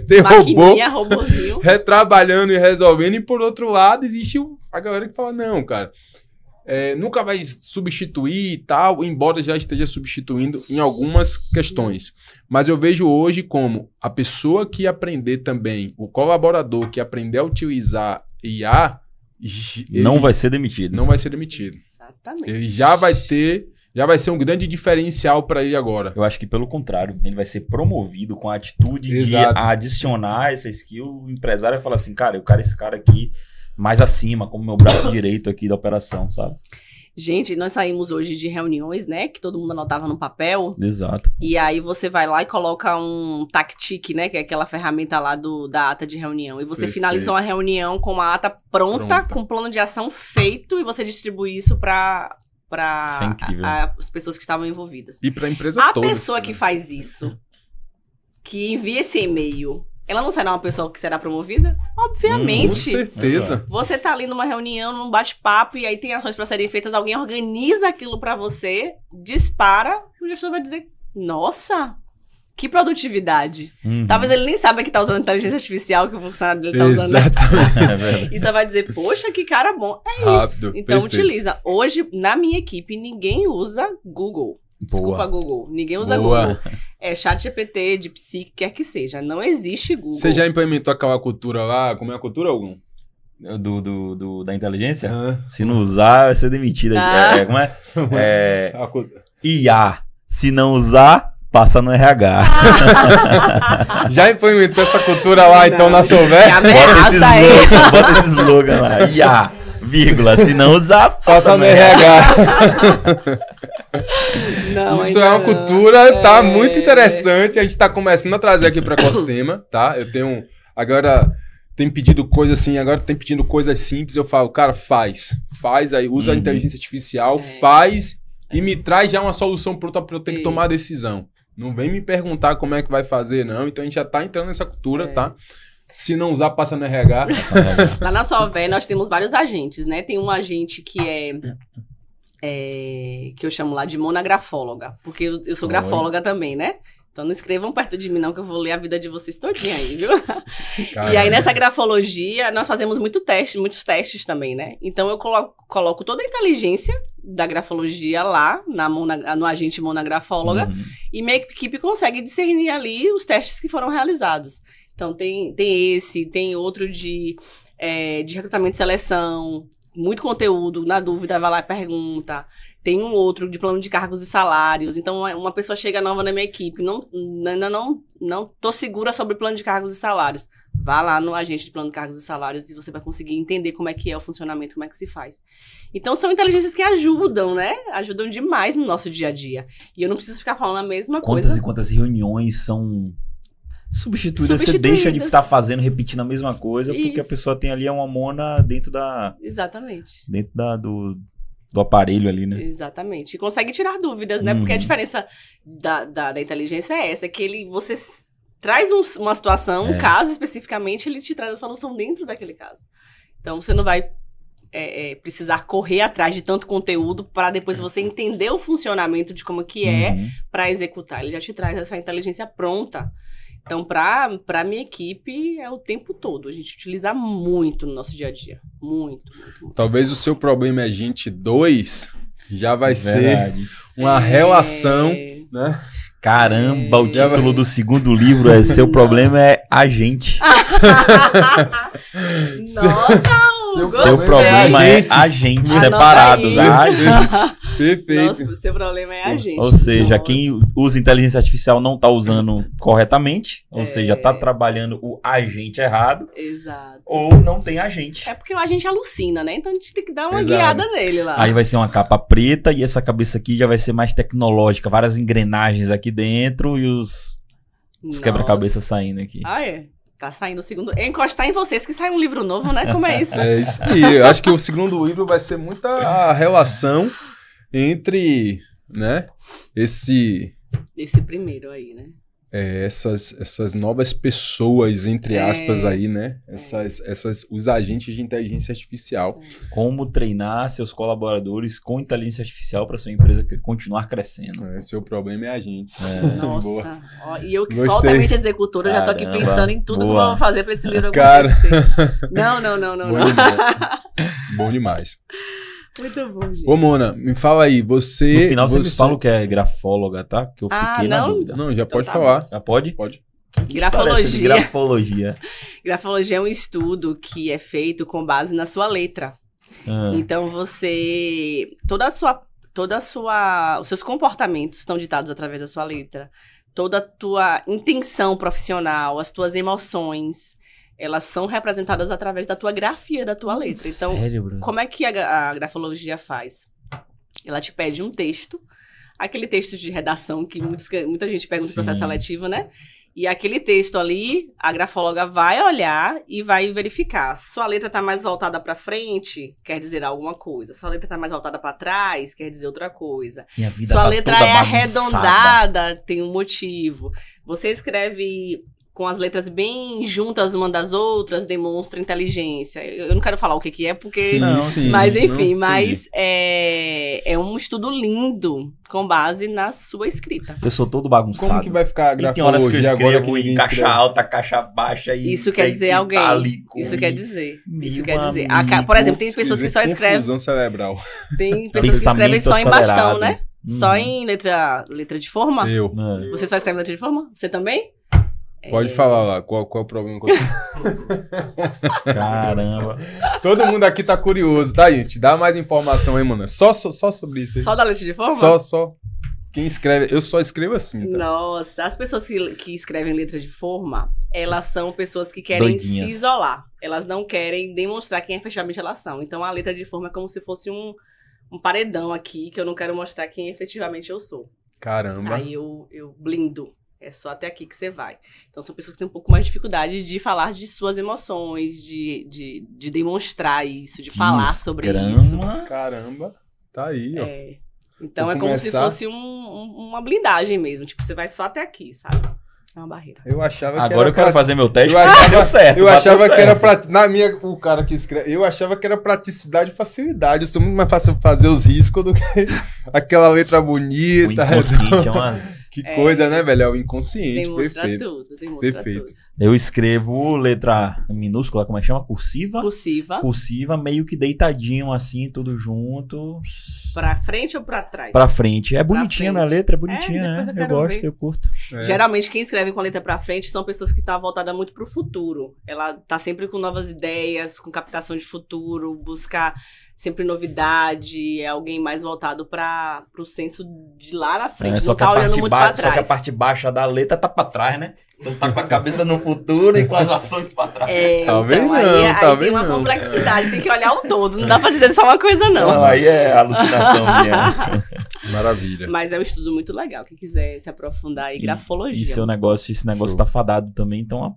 ter robôzinho retrabalhando e resolvendo. E por outro lado, existe a galera que fala, não, cara, nunca vai substituir e tal, embora já esteja substituindo em algumas questões. Mas eu vejo hoje como a pessoa que aprender também, o colaborador que aprender a utilizar IA, não vai ser demitido. Não vai ser demitido. Exatamente. Ele já vai ser um grande diferencial para ele agora. Eu acho que pelo contrário, ele vai ser promovido com a atitude Exato. de adicionar essa skill. O empresário vai falar assim, cara, eu quero esse cara aqui mais acima, como meu braço direito aqui da operação, sabe? Gente, nós saímos hoje de reuniões, né? Que todo mundo anotava no papel. Exato. E aí você vai lá e coloca um Tactic, né? Que é aquela ferramenta lá da ata de reunião. E você Perfeito. finaliza uma reunião com uma ata pronta, com um plano de ação feito. E você distribui isso para Isso é incrível. as pessoas que estavam envolvidas. E para a empresa A toda. pessoa que faz isso, que envia esse e-mail, ela não será uma pessoa que será promovida? Com Obviamente. certeza. Você tá ali numa reunião, num bate-papo, e aí tem ações para serem feitas, alguém organiza aquilo para você, dispara, o gestor vai dizer, nossa, que produtividade. Uhum. Talvez ele nem saiba que tá usando inteligência artificial, que o funcionário dele tá usando. Né? Exatamente. É verdade. E você vai dizer, poxa, que cara bom. É Rápido, isso. Então perfeito. utiliza. Hoje, na minha equipe, ninguém usa Google. Desculpa, Google. Ninguém usa Boa. Google. É ChatGPT, DeepSeek, quer que seja. Não existe Google. Você já implementou aquela cultura lá? Como é a cultura, algum? Da inteligência? Se não usar, vai ser demitido. Como é? A cultura. IA. Se não usar, passa no RH. Já implementou essa cultura lá, então, na Solver? Bota esse slogan lá. IA, vírgula. Se não usar, Passa no RH. Não, Isso ainda é uma não. cultura, tá muito interessante. A gente tá começando a trazer aqui para o ecossistema, tá? Eu tenho... Agora tem pedido coisas assim, agora tem pedindo coisas simples. Eu falo, cara, faz aí, usa a inteligência artificial, faz e me traz já uma solução pronta para eu ter que tomar a decisão. Não vem me perguntar como é que vai fazer, não. Então a gente já tá entrando nessa cultura, tá? Se não usar, passa no RH. Lá na Solver, nós temos vários agentes, né? Tem um agente que que eu chamo lá de monagrafóloga, porque eu sou grafóloga também, né? Então não escrevam perto de mim não, que eu vou ler a vida de vocês todinha aí, viu? Caramba. E aí nessa grafologia, nós fazemos muitos testes também, né? Então eu coloco toda a inteligência da grafologia lá, no agente monagrafóloga, e minha equipe consegue discernir ali os testes que foram realizados. Então tem esse, tem outro de recrutamento e seleção, muito conteúdo, na dúvida vai lá e pergunta. Tem um outro de plano de cargos e salários. Então, uma pessoa chega nova na minha equipe, ainda não tô segura sobre plano de cargos e salários. Vá lá no agente de plano de cargos e salários e você vai conseguir entender como é que é o funcionamento, como é que se faz. Então, são inteligências que ajudam, né? Ajudam demais no nosso dia a dia. E eu não preciso ficar falando a mesma coisa. Quantas e quantas reuniões são substituídas? Você deixa de estar fazendo, repetindo a mesma coisa, porque a pessoa tem ali uma mona dentro da... Exatamente. Dentro do aparelho ali, né? Exatamente. E consegue tirar dúvidas, né? Porque a diferença da inteligência é essa, que você traz uma situação, um caso especificamente, ele te traz a solução dentro daquele caso. Então, você não vai precisar correr atrás de tanto conteúdo para depois você entender o funcionamento de como que para executar. Ele já te traz essa inteligência pronta. Então, para minha equipe, é o tempo todo. A gente utiliza muito no nosso dia a dia. Muito. Talvez o seu problema é gente 2 já vai ser uma relação, né? Caramba, o título do segundo livro é Seu Problema é a gente. Nossa, Seu problema é a gente, separados. Perfeito. Nossa, o seu problema é a gente. Ou seja, quem usa inteligência artificial não está usando corretamente, ou seja, está trabalhando o agente errado. Exato. Ou não tem agente. É porque o agente alucina, né? Então a gente tem que dar uma guiada nele lá. Aí vai ser uma capa preta e essa cabeça aqui já vai ser mais tecnológica, várias engrenagens aqui dentro e os quebra-cabeça saindo aqui. Ah, é? Tá saindo o segundo. Encostar em vocês que sai um livro novo, né? Como é isso? É isso aí. Eu acho que o segundo livro vai ser muita a relação entre, né, esse primeiro aí, né? essas novas pessoas, entre aspas, aí, né? Os agentes de inteligência artificial. Como treinar seus colaboradores com inteligência artificial para sua empresa continuar crescendo. Seu problema é a gente. Nossa. Ó, e eu que sou altamente executora, já tô aqui pensando em tudo que vamos fazer para esse livro acontecer. Não. Bom demais. Muito bom, gente. Ô, Mona, me fala aí, você... No final você me fala o que é grafóloga, tá? Que eu fiquei na dúvida. Não, já pode falar. Já pode? Pode. Que história é essa de grafologia. Grafologia é um estudo que é feito com base na sua letra. Então você... Os seus comportamentos estão ditados através da sua letra. Toda a tua intenção profissional, as tuas emoções, elas são representadas através da tua grafia, da tua letra. Então, sério, Bruno? como é que a grafologia faz? Ela te pede um texto, aquele texto de redação que muita gente pega no processo seletivo, né? E aquele texto ali, a grafóloga vai olhar e vai verificar. Sua letra tá mais voltada para frente, quer dizer alguma coisa. Sua letra tá mais voltada para trás, quer dizer outra coisa. Minha vida Sua tá letra toda é bagunçada. arredondada, tem um motivo. Você escreve com as letras bem juntas uma das outras, demonstra inteligência. Eu não quero falar o que é, porque... Sim, mas enfim, não, mas é um estudo lindo com base na sua escrita. Eu sou todo bagunçado. Como que vai ficar a E tem horas que eu grafologia agora que escrevo ninguém em caixa escreve? alta, caixa baixa e... Isso quer dizer alguém. itálico, Isso quer dizer. Meu Isso quer dizer. amigo, Por exemplo, tem pessoas que só escrevem... Confusão cerebral. Tem pessoas que escrevem Pensamento só em bastão, acelerado. né? Só em letra de forma. Eu. Você só escreve letra de forma? Você também? Pode falar lá, qual é o problema com você? Caramba. Todo mundo aqui tá curioso, tá, gente? Dá mais informação aí, mano. Só sobre isso aí. Só da letra de forma? Só. Quem escreve, eu só escrevo assim, tá? Nossa, as pessoas que escrevem letra de forma, elas são pessoas que querem Doidinhas. se isolar. Elas não querem demonstrar quem efetivamente elas são. Então, a letra de forma é como se fosse um paredão aqui, que eu não quero mostrar quem efetivamente eu sou. Caramba. Aí eu blindo. É só até aqui que você vai. Então, são pessoas que têm um pouco mais de dificuldade de falar de suas emoções, de demonstrar isso, de falar sobre isso. Caramba. Tá aí, ó. Então, Vou é como se começar- fosse uma blindagem mesmo. Tipo, você vai só até aqui, sabe? É uma barreira. Eu achava que Agora era eu quero fazer meu teste, Eu porque achava- deu certo. Eu bateu achava que certo. era o cara que escreve. Eu achava que era praticidade e facilidade. Eu sou muito mais fácil fazer os riscos do que aquela letra O bonita. inconsciente é uma... Que coisa, né, velho? É o inconsciente. Demonstra Perfeito. tudo, demonstra Perfeito. tudo. Eu escrevo letra minúscula, como é que chama? Cursiva? Cursiva, Cursiva, meio que deitadinho assim, tudo junto. pra frente ou pra trás? Pra frente. É bonitinha frente. minha letra, é bonitinha, depois né? eu Eu quero gosto, ver. eu curto. É. Geralmente, quem escreve com a letra pra frente são pessoas que estão voltadas muito pro futuro. Ela tá sempre com novas ideias, com captação de futuro, buscar sempre novidade, é alguém mais voltado pro senso de lá na frente. Só Não que a tá olhando parte muito pra baixa, trás. só que a parte baixa da letra tá pra trás, né? Então tá com a cabeça no futuro e com as ações pra trás. Tá vendo? Então, aí Tá tem vendo? uma complexidade, tem que olhar o todo. Não dá pra dizer só uma coisa, não. Não, aí é alucinação minha. Maravilha. Mas é um estudo muito legal. Quem quiser se aprofundar em grafologia. E esse negócio Show. tá fadado também, então ó,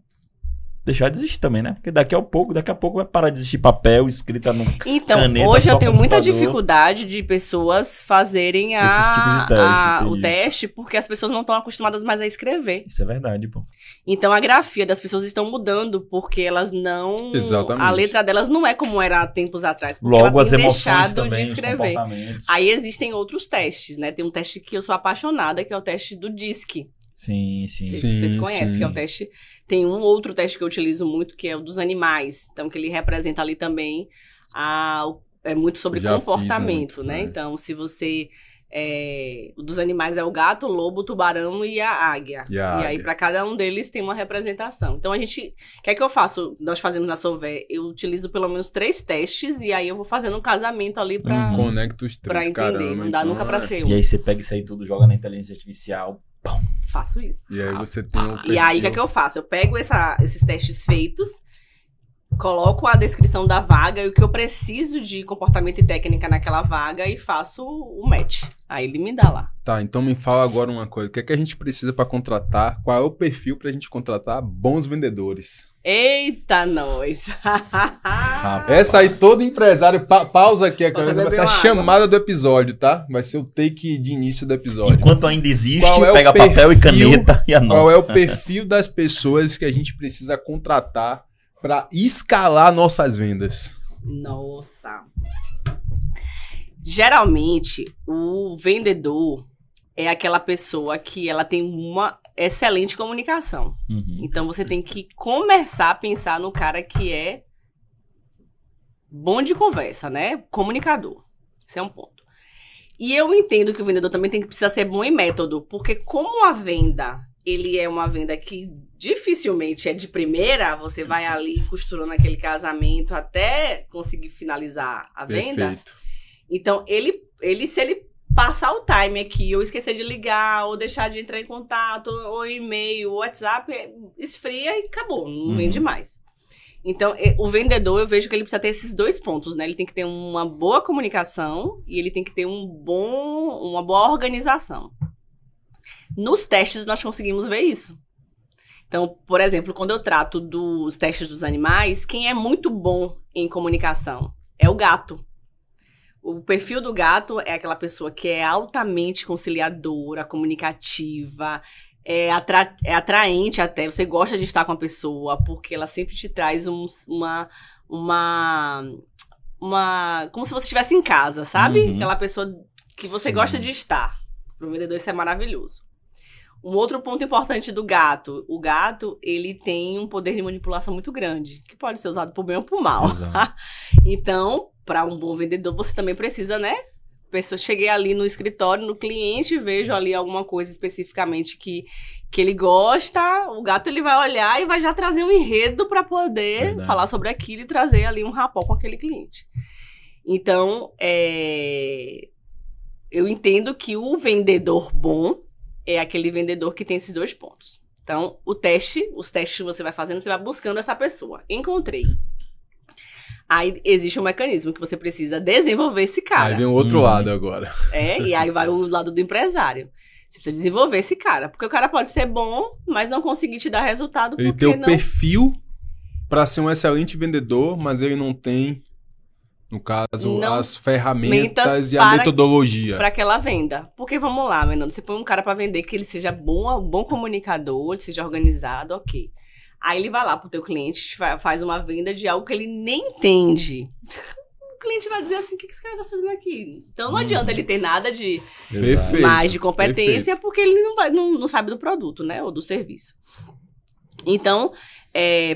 deixar de existir também, né? Porque daqui a pouco vai parar de existir papel, escrita no Então, caneta, hoje eu só tenho muita computador. dificuldade de pessoas fazerem Esses tipos de teste, o entendi. teste, porque as pessoas não estão acostumadas mais a escrever. Isso é verdade, pô. Então, a grafia das pessoas estão mudando, porque elas não... Exatamente. A letra delas não é como era há tempos atrás. Porque Logo ela as tem emoções deixado também, de os escrever. comportamentos. Aí existem outros testes, né? Tem um teste que eu sou apaixonada, que é o teste do DISC. Sim. Vocês conhecem, sim. que é o teste. Tem um outro teste que eu utilizo muito, que é o dos animais. Então, que ele representa ali também é muito sobre Já fiz comportamento, muito, né? né? Então, se você. O dos animais é o gato, o lobo, o tubarão e a águia. E a aí, águia. para cada um deles, tem uma representação. Então, a gente. O que é que eu faço? Nós fazemos na Solver. Eu utilizo pelo menos 3 testes e aí eu vou fazendo um casamento ali pra, Conecta os pra três, entender. caramba. Não dá então nunca pra é- ser um. E aí você pega isso aí tudo, joga na inteligência artificial. Faço isso. E aí você tem o E aí, o que é que eu faço? Eu pego esses testes feitos, coloco a descrição da vaga e o que eu preciso de comportamento e técnica naquela vaga e faço o match. Aí ele me dá lá. Tá, então me fala agora uma coisa. O que é que a gente precisa pra contratar? Qual é o perfil pra gente contratar bons vendedores? Eita, nós! Essa aí, todo empresário... pausa aqui, Vou vai beber ser a uma chamada do episódio, tá? Vai ser o take de início do episódio. Enquanto ainda existe, Qual é o pega papel e perfil- caneta e anota. Qual é o perfil das pessoas que a gente precisa contratar pra escalar nossas vendas? Nossa! Geralmente, o vendedor é aquela pessoa que ela tem uma excelente comunicação. Uhum. Então, você tem que começar a pensar no cara que é bom de conversa, né? Comunicador. Esse é um ponto. E eu entendo que o vendedor também precisar ser bom em método, porque como a venda ele é uma venda que dificilmente é de primeira, você vai ali costurando aquele casamento até conseguir finalizar a venda. Perfeito. Então, se ele passar o time aqui, ou esquecer de ligar, ou deixar de entrar em contato, ou e-mail, ou WhatsApp, esfria e acabou, não vende mais. Então, o vendedor, eu vejo que ele precisa ter esses 2 pontos, né? Ele tem que ter uma boa comunicação e ele tem que ter uma boa organização. Nos testes, nós conseguimos ver isso. Então, por exemplo, quando eu trato dos testes dos animais, quem é muito bom em comunicação é o gato. O perfil do gato é aquela pessoa que é altamente conciliadora, comunicativa, é atraente até. Você gosta de estar com a pessoa, porque ela sempre te traz como se você estivesse em casa, sabe? Aquela pessoa que você gosta de estar. Para o vendedor isso é maravilhoso. Um outro ponto importante do gato. O gato, ele tem um poder de manipulação muito grande, que pode ser usado por bem ou por mal. Então, para um bom vendedor, você também precisa, né? Cheguei ali no escritório, no cliente, vejo ali alguma coisa especificamente que ele gosta, o gato ele vai olhar e vai já trazer um enredo para poder falar sobre aquilo e trazer ali um rapport com aquele cliente. Então, eu entendo que o vendedor bom é aquele vendedor que tem esses 2 pontos. Então, os testes que você vai fazendo, você vai buscando essa pessoa. Encontrei. Aí existe um mecanismo que você precisa desenvolver esse cara. Aí vem o outro lado agora. E aí vai o lado do empresário. Você precisa desenvolver esse cara. Porque o cara pode ser bom, mas não conseguir te dar resultado porque ele tem o perfil para ser um excelente vendedor, mas ele não tem, no caso, as ferramentas e a metodologia. Para aquela venda. Porque vamos lá, Menino, você põe um cara para vender que ele seja bom comunicador, ele seja organizado, ok. Aí ele vai lá pro teu cliente, faz uma venda de algo que ele nem entende. O cliente vai dizer assim, o que esse cara tá fazendo aqui? Então não adianta ele ter nada de mais de competência, porque ele não sabe do produto, né? Ou do serviço. Então,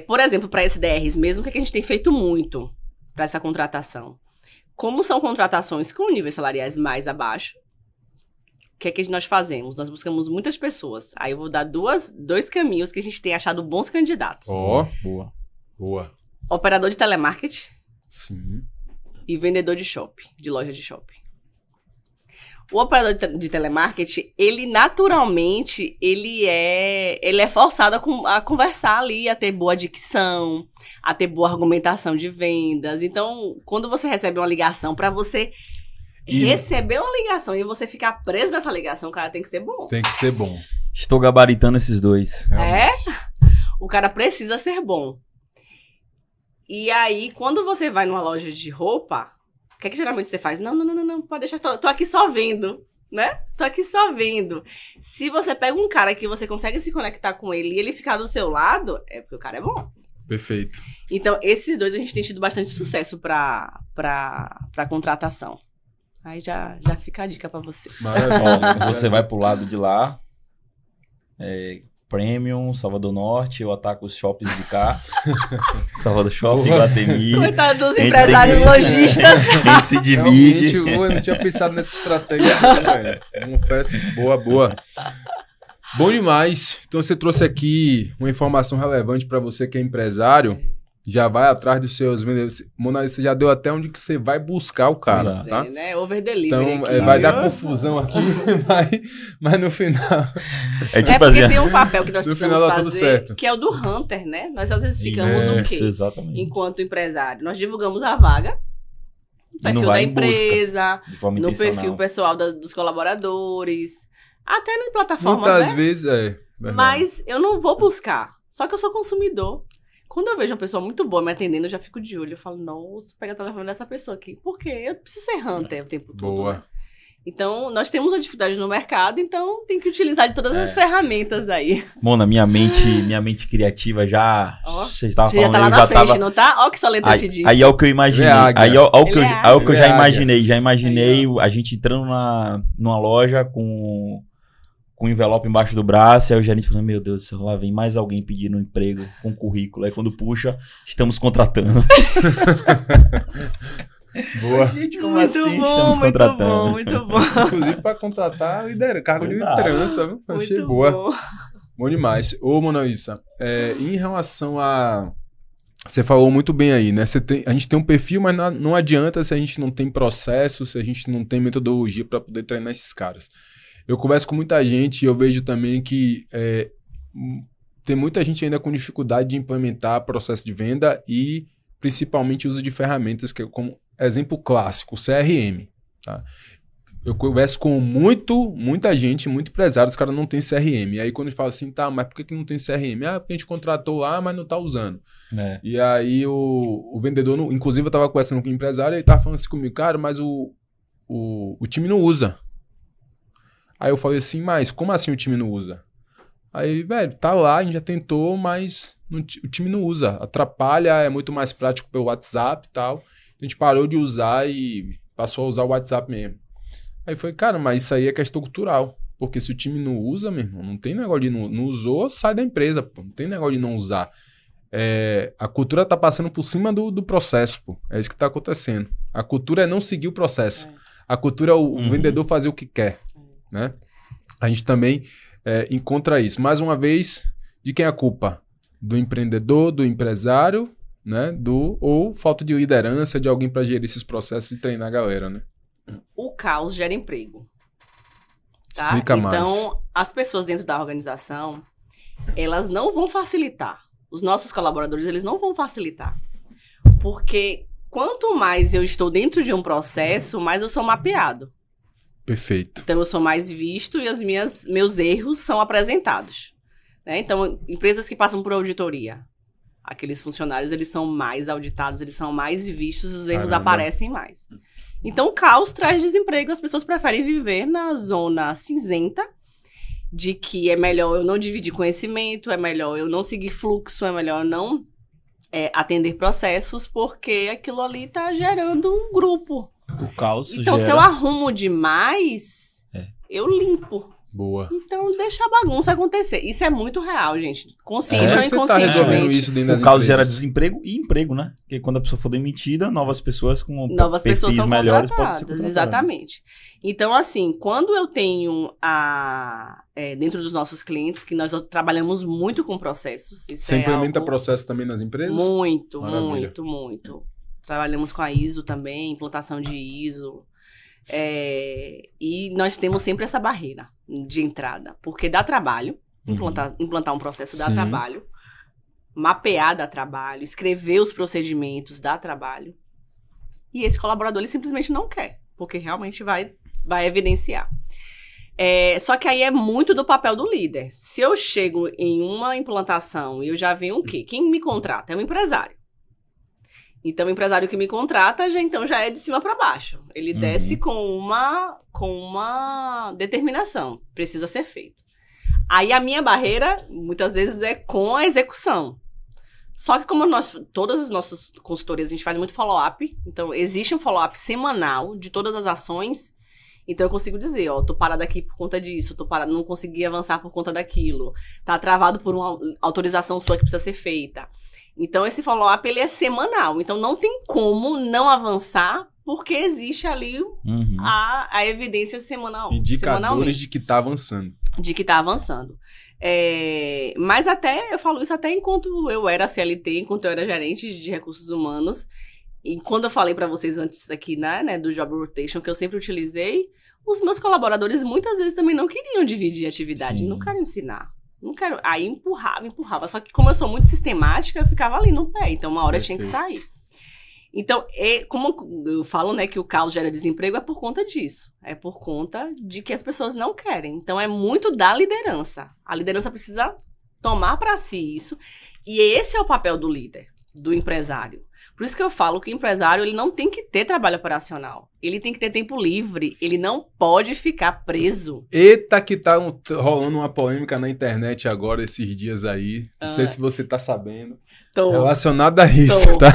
por exemplo, para SDRs mesmo, o que a gente tem feito muito para essa contratação? Como são contratações com níveis salariais mais abaixo, o que é que nós fazemos? Nós buscamos muitas pessoas. Aí eu vou dar 2 caminhos que a gente tem achado bons candidatos. Boa. Operador de telemarketing. Sim. E vendedor de shopping, de loja de shopping. O operador de telemarketing, ele naturalmente, ele é forçado a conversar ali, a ter boa dicção, a ter boa argumentação de vendas. Então, quando você recebe uma ligação, para você receber uma ligação e você ficar preso nessa ligação, o cara tem que ser bom. Tem que ser bom. Estou gabaritando esses 2. O cara precisa ser bom. E aí, quando você vai numa loja de roupa, o que é que geralmente você faz? Não, pode deixar, tô aqui só vendo, né? Tô aqui só vendo. Se você pega um cara que você consegue se conectar com ele e ele ficar do seu lado, é porque o cara é bom. Perfeito. Então, esses 2 a gente tem tido bastante sucesso pra contratação. Aí já fica a dica pra vocês. Maravilha. Você vai pro lado de lá, Premium, Salvador Norte, eu ataco os shoppings de cá. Salvador Shopping, Guatemi. Coitado dos empresários lojistas. A gente se divide. Eu não tinha pensado nessa estratégia. Confesso, boa. Bom demais. Então você trouxe aqui uma informação relevante para você que é empresário. Já vai atrás dos seus vendedores. Mona, você já deu até onde que você vai buscar o cara, tá? Né? Over delivery. Então, vai dar confusão aqui, mas no final... porque tem um papel que nós precisamos fazer, que é o do Hunter, né? Nós às vezes ficamos o quê? Exatamente. Enquanto empresário. Nós divulgamos a vaga, no perfil da empresa, no perfil pessoal dos colaboradores, até na plataforma, muitas vezes, mas eu não vou buscar. Só que eu sou consumidor. Quando eu vejo uma pessoa muito boa me atendendo, eu já fico de olho. Eu falo, nossa, pega o telefone dessa pessoa aqui. Por quê? Eu preciso ser hunter o tempo todo. Boa. Né? Então, nós temos uma dificuldade no mercado, então tem que utilizar de todas as ferramentas aí. Mona, minha mente criativa já... Você já tá lá na frente, não tá? Ó que só letra te diz. Aí é o que eu imaginei. Aí é o que eu já imaginei. Já imaginei a gente entrando numa loja com um envelope embaixo do braço, aí o gerente falando, meu Deus do céu, lá vem mais alguém pedindo um emprego com currículo. Aí quando puxa, estamos contratando. Boa. Gente, como muito assim? Bom, estamos contratando. Muito bom. Inclusive para contratar cargo de liderança. Achei boa. Bom. Bom demais. Ô, Monaísa, em relação a... Você falou muito bem aí, né? A gente tem um perfil, mas não adianta se a gente não tem processo, se a gente não tem metodologia para poder treinar esses caras. Eu converso com muita gente e eu vejo também que tem muita gente ainda com dificuldade de implementar processo de venda e principalmente o uso de ferramentas, que é como exemplo clássico, o CRM. Tá? Eu converso com muita gente, muito empresário, os caras não têm CRM. E aí quando eles falam assim, tá, mas por que não tem CRM? Ah, porque a gente contratou lá, mas não tá usando. E aí o vendedor, inclusive eu tava conversando com o empresário, ele tava falando assim comigo, cara, mas o time não usa. Aí eu falei assim, mas como assim o time não usa? Aí, velho, tá lá, a gente já tentou, mas o time não usa. Atrapalha, é muito mais prático pelo WhatsApp e tal. A gente parou de usar e passou a usar o WhatsApp mesmo. Aí foi, cara, mas isso aí é questão cultural. Porque se o time não usa, meu irmão, não tem negócio de não usou, sai da empresa, pô. Não tem negócio de não usar. A cultura tá passando por cima do processo, pô. É isso que tá acontecendo. A cultura é não seguir o processo. A cultura é o vendedor fazer o que quer, né? A gente também encontra isso. Mais uma vez, de quem é a culpa? Do empreendedor, do empresário, né? Ou falta de liderança de alguém para gerir esses processos e treinar a galera, né? O caos gera emprego. Tá? Explica mais. Então, as pessoas dentro da organização, elas não vão facilitar. Os nossos colaboradores, eles não vão facilitar. Porque quanto mais eu estou dentro de um processo, mais eu sou mapeado. Perfeito. Então, eu sou mais visto e meus erros são apresentados. Né? Então, empresas que passam por auditoria, aqueles funcionários, eles são mais auditados, eles são mais vistos, os erros aparecem mais. Então, o caos traz desemprego, as pessoas preferem viver na zona cinzenta, de que é melhor eu não dividir conhecimento, é melhor eu não seguir fluxo, é melhor eu não atender processos, porque aquilo ali está gerando um grupo. O caos então, se eu arrumo demais, eu limpo. Boa. Então, deixa a bagunça acontecer. Isso é muito real, gente. Consciente ou Você tá inconscientemente. resolvendo isso dentro das O caos empresas? gera desemprego e emprego, né? Porque quando a pessoa for demitida, novas pessoas com Novas pessoas perfis são melhores podem ser contratadas, contratadas. exatamente. Então, assim, quando eu tenho dentro dos nossos clientes, que nós trabalhamos muito com processos. Isso Você implementa algo processo também nas empresas? muito, Maravilha. muito. Trabalhamos com a ISO também, implantação de ISO. E nós temos sempre essa barreira de entrada, porque dá trabalho, implantar um processo dá trabalho, mapear dá trabalho, escrever os procedimentos dá trabalho, e esse colaborador ele simplesmente não quer, porque realmente vai evidenciar. Só que aí é muito do papel do líder. Se eu chego em uma implantação e eu já venho o quê? Quem me contrata é o empresário. Então, o empresário que me contrata já é de cima para baixo. Ele desce com uma determinação. Precisa ser feito. Aí, a minha barreira, muitas vezes, é com a execução. Só que como todas as nossas consultorias, a gente faz muito follow-up. Então, existe um follow-up semanal de todas as ações. Então, eu consigo dizer, tô parada aqui por conta disso. Tô parada, não consegui avançar por conta daquilo. Tá travado por uma autorização sua que precisa ser feita. Então, esse follow-up, ele é semanal. Então, não tem como não avançar, porque existe ali a evidência semanal. Indicadores de que tá avançando. De que tá avançando. Mas eu falo isso até enquanto eu era CLT, enquanto eu era gerente de recursos humanos. E quando eu falei para vocês antes aqui, né, do Job Rotation, que eu sempre utilizei, os meus colaboradores muitas vezes também não queriam dividir atividade, não queriam ensinar. Não quero. Aí empurrava. Só que como eu sou muito sistemática, eu ficava ali no pé. Então, uma hora eu tinha que sair. Então, como eu falo, né, que o caos gera desemprego, é por conta disso. É por conta de que as pessoas não querem. Então, é muito da liderança. A liderança precisa tomar para si isso. E esse é o papel do líder, do empresário. Por isso que eu falo que o empresário, ele não tem que ter trabalho operacional. Ele tem que ter tempo livre. Ele não pode ficar preso. Eita, que tá rolando uma polêmica na internet agora, esses dias aí. Não sei se você tá sabendo. Relacionado a isso, tá?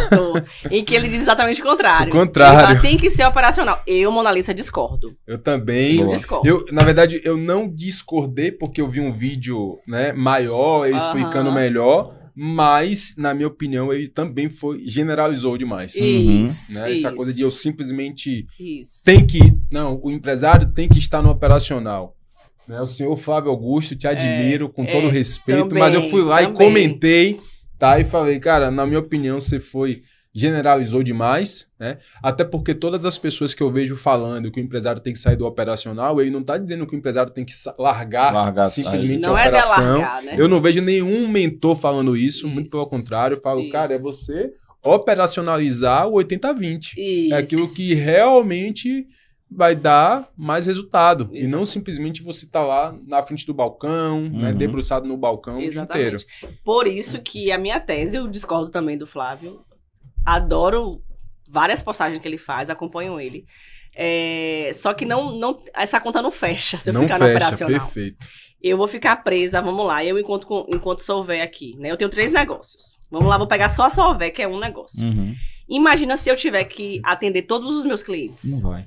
Em que ele diz exatamente o contrário. O contrário. Ele tem que ser operacional. Eu, Monalisa, discordo. Eu também. Eu discordo. Na verdade, eu não discordei porque eu vi um vídeo, né, maior, ele explicando melhor. Mas, na minha opinião, ele também generalizou demais. Isso, né? Essa coisa de eu simplesmente isso. o empresário tem que estar no operacional. Né? O senhor Flávio Augusto, te admiro com todo respeito, também, mas eu fui lá também. e comentei, tá? E falei, cara, na minha opinião, você generalizou demais, né? Até porque todas as pessoas que eu vejo falando que o empresário tem que sair do operacional, ele não tá dizendo que o empresário tem que largar simplesmente a operação. Não é delargar, né? Eu não vejo nenhum mentor falando isso, muito pelo contrário, eu falo, cara, é você operacionalizar o 80-20. É aquilo que realmente vai dar mais resultado. Exatamente. E não simplesmente você tá lá na frente do balcão, né, debruçado no balcão o dia inteiro. Por isso que a minha tese, eu discordo também do Flávio, adoro várias postagens que ele faz, acompanho ele. Só que não essa conta não fecha se eu ficar no operacional. Perfeito. Eu vou ficar presa, vamos lá, enquanto Solvay aqui, né? Eu tenho 3 negócios. Vamos lá, vou pegar só a Solvay, que é um negócio. Imagina se eu tiver que atender todos os meus clientes. Não vai.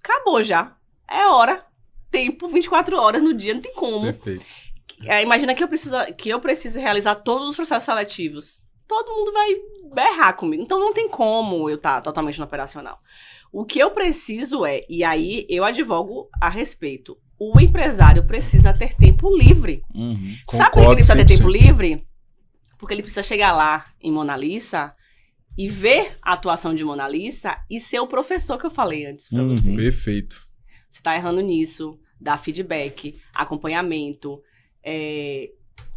Acabou já. É hora. Tempo, 24 horas no dia, não tem como. Perfeito. Imagina que eu preciso realizar todos os processos seletivos. Todo mundo vai berrar comigo. Então não tem como eu estar totalmente no operacional. O que eu preciso e aí eu advogo a respeito, o empresário precisa ter tempo livre. Sabe por que ele precisa ter tempo livre? Porque ele precisa chegar lá em Mona Lisa e ver a atuação de Mona Lisa e ser o professor que eu falei antes pra vocês. Perfeito. Você tá errando nisso, dar feedback, acompanhamento,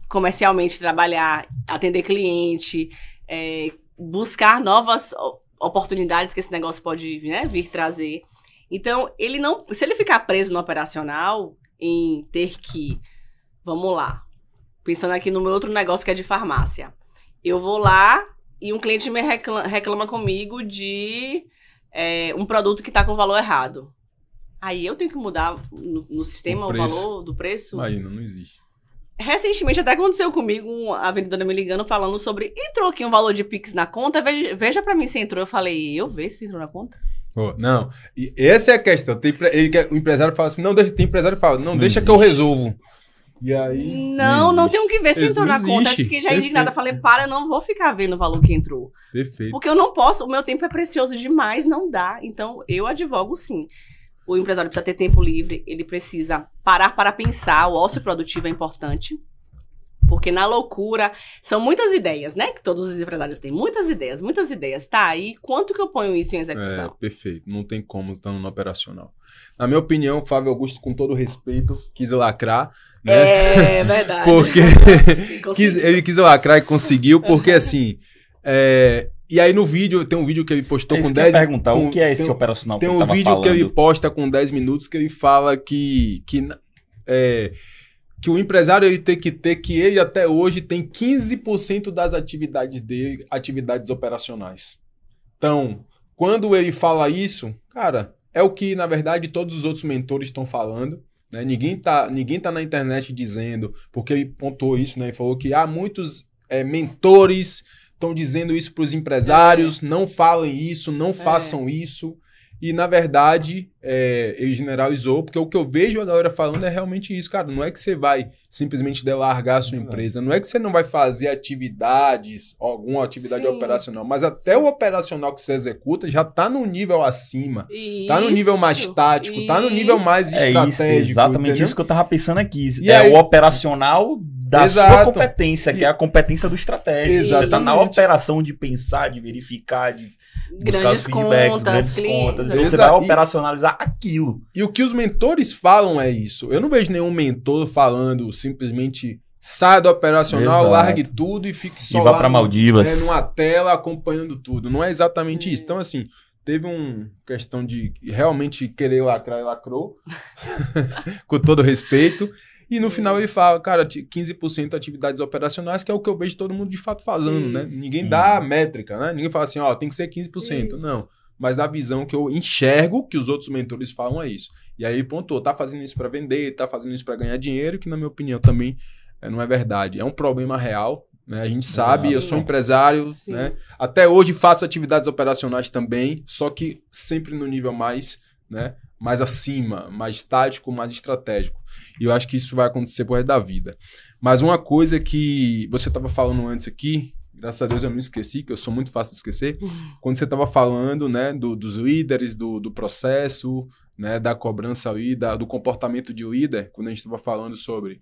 comercialmente trabalhar, atender cliente, buscar novas oportunidades que esse negócio pode, né, vir trazer. Então, se ele ficar preso no operacional, em ter que, vamos lá, pensando aqui no meu outro negócio que é de farmácia, eu vou lá e um cliente me reclama comigo de um produto que está com valor errado. Aí eu tenho que mudar no sistema o valor do preço? Aí não existe. Recentemente até aconteceu comigo, a vendedora me ligando falando sobre, entrou aqui um valor de Pix na conta, veja pra mim se entrou. Eu falei, eu vejo se entrou na conta? Não, e essa é a questão. O empresário fala assim, tem empresário que fala, deixa que eu resolvo. E aí... Não tenho que ver se entrou na conta. Eu fiquei já indignada, falei, eu não vou ficar vendo o valor que entrou. Perfeito. Porque eu não posso, o meu tempo é precioso demais, não dá. Então, eu advogo sim. O empresário precisa ter tempo livre, ele precisa parar para pensar, o ócio produtivo é importante. Porque na loucura, são muitas ideias, né? Que todos os empresários têm muitas ideias. Tá, aí quanto que eu ponho isso em execução? Perfeito, não tem como estando no operacional. Na minha opinião, o Flávio Augusto, com todo respeito, quis lacrar. Né? É verdade. Porque ele quis lacrar e conseguiu, porque assim... E aí no vídeo, tem um vídeo que ele postou com 10... perguntar, o que é esse operacional que ele tava falando? Tem um vídeo que ele posta com 10 minutos que ele fala que o empresário ele tem que ter, que ele até hoje tem 15% das atividades dele, atividades operacionais. Então, quando ele fala isso, cara, é o que, na verdade, todos os outros mentores estão falando. Né? Ninguém tá na internet dizendo, porque ele pontuou isso, né? Ele falou que há muitos mentores... estão dizendo isso para os empresários, não falem isso, não façam isso. E, na verdade, ele generalizou, porque o que eu vejo a galera falando é realmente isso, cara. Não é que você vai simplesmente delargar a sua empresa, não é que você não vai fazer atividades, alguma atividade operacional, mas até o operacional que você executa já está num nível acima, está no nível mais tático, está no nível mais estratégico. Exatamente, entendeu? Isso que eu tava pensando aqui. E aí, o operacional da sua competência, que é a competência do estratégico. Exatamente. Você está na operação de pensar, de verificar, de buscar os feedbacks, grandes contas. Então você vai operacionalizar aquilo. E o que os mentores falam é isso. Eu não vejo nenhum mentor falando simplesmente saia do operacional, largue tudo e fique só vá para Maldivas. Numa tela acompanhando tudo. Não é exatamente isso. Então, assim, teve uma questão de realmente querer lacrar e lacrou, com todo respeito. E no final ele fala, cara, 15% atividades operacionais, que é o que eu vejo todo mundo de fato falando, né? Ninguém dá métrica, né? Ninguém fala assim, tem que ser 15%. Não. Mas a visão que eu enxergo que os outros mentores falam é isso. E aí ele pontuou, tá fazendo isso para vender, tá fazendo isso para ganhar dinheiro, que na minha opinião também não é verdade. É um problema real, né? A gente sabe, eu sou empresário, né? Até hoje faço atividades operacionais também, só que sempre no nível mais, né? Mais acima, mais tático, mais estratégico. E eu acho que isso vai acontecer por resto da vida. Mas uma coisa que você estava falando antes aqui, graças a Deus eu não esqueci, que eu sou muito fácil de esquecer, quando você estava falando, né, dos líderes, do processo, né, da cobrança ali, do comportamento de líder, quando a gente estava falando sobre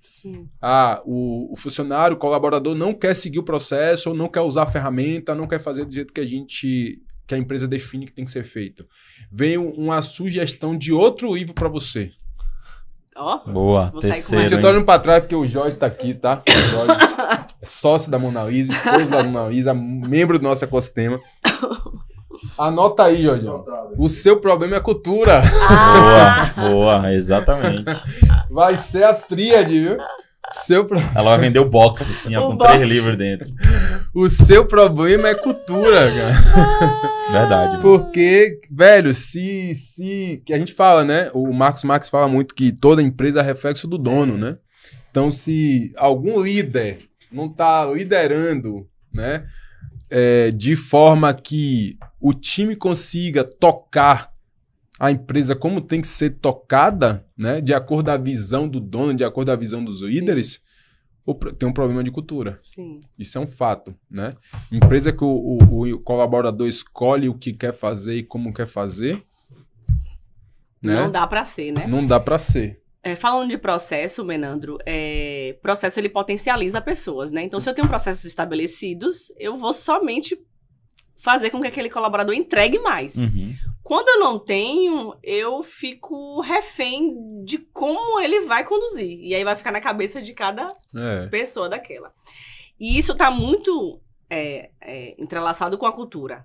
o funcionário, o colaborador não quer seguir o processo, ou não quer usar a ferramenta, não quer fazer do jeito que a empresa define que tem que ser feito. Vem uma sugestão de outro livro para você. Boa, terceiro. Eu tô olhando pra trás porque o Jorge tá aqui, tá? O Jorge é sócio da Mona Lisa, esposo da Mona Lisa, membro do nosso ecossistema. Anota aí, Jorge. O seu problema é cultura. Boa, exatamente. Vai ser a tríade, viu? Ela vai vender o box, assim, com 3 livros dentro. O seu problema é cultura, cara. Verdade. Porque, velho, que a gente fala, né? O Marcos Marques fala muito que toda empresa é reflexo do dono, né? Então, se algum líder não tá liderando, né? De forma que o time consiga tocar a empresa como tem que ser tocada, né, de acordo com a visão do dono, de acordo com a visão dos líderes, tem um problema de cultura. Sim. Isso é um fato, né? Empresa que o colaborador escolhe o que quer fazer e como quer fazer, né? Não dá para ser, né? Não dá para ser. Falando de processo, Menandro, processo ele potencializa pessoas, né? Então, se eu tenho processos estabelecidos, eu vou somente fazer com que aquele colaborador entregue mais. Uhum. Quando eu não tenho, eu fico refém de como ele vai conduzir. E aí vai ficar na cabeça de cada pessoa daquela. E isso tá muito entrelaçado com a cultura.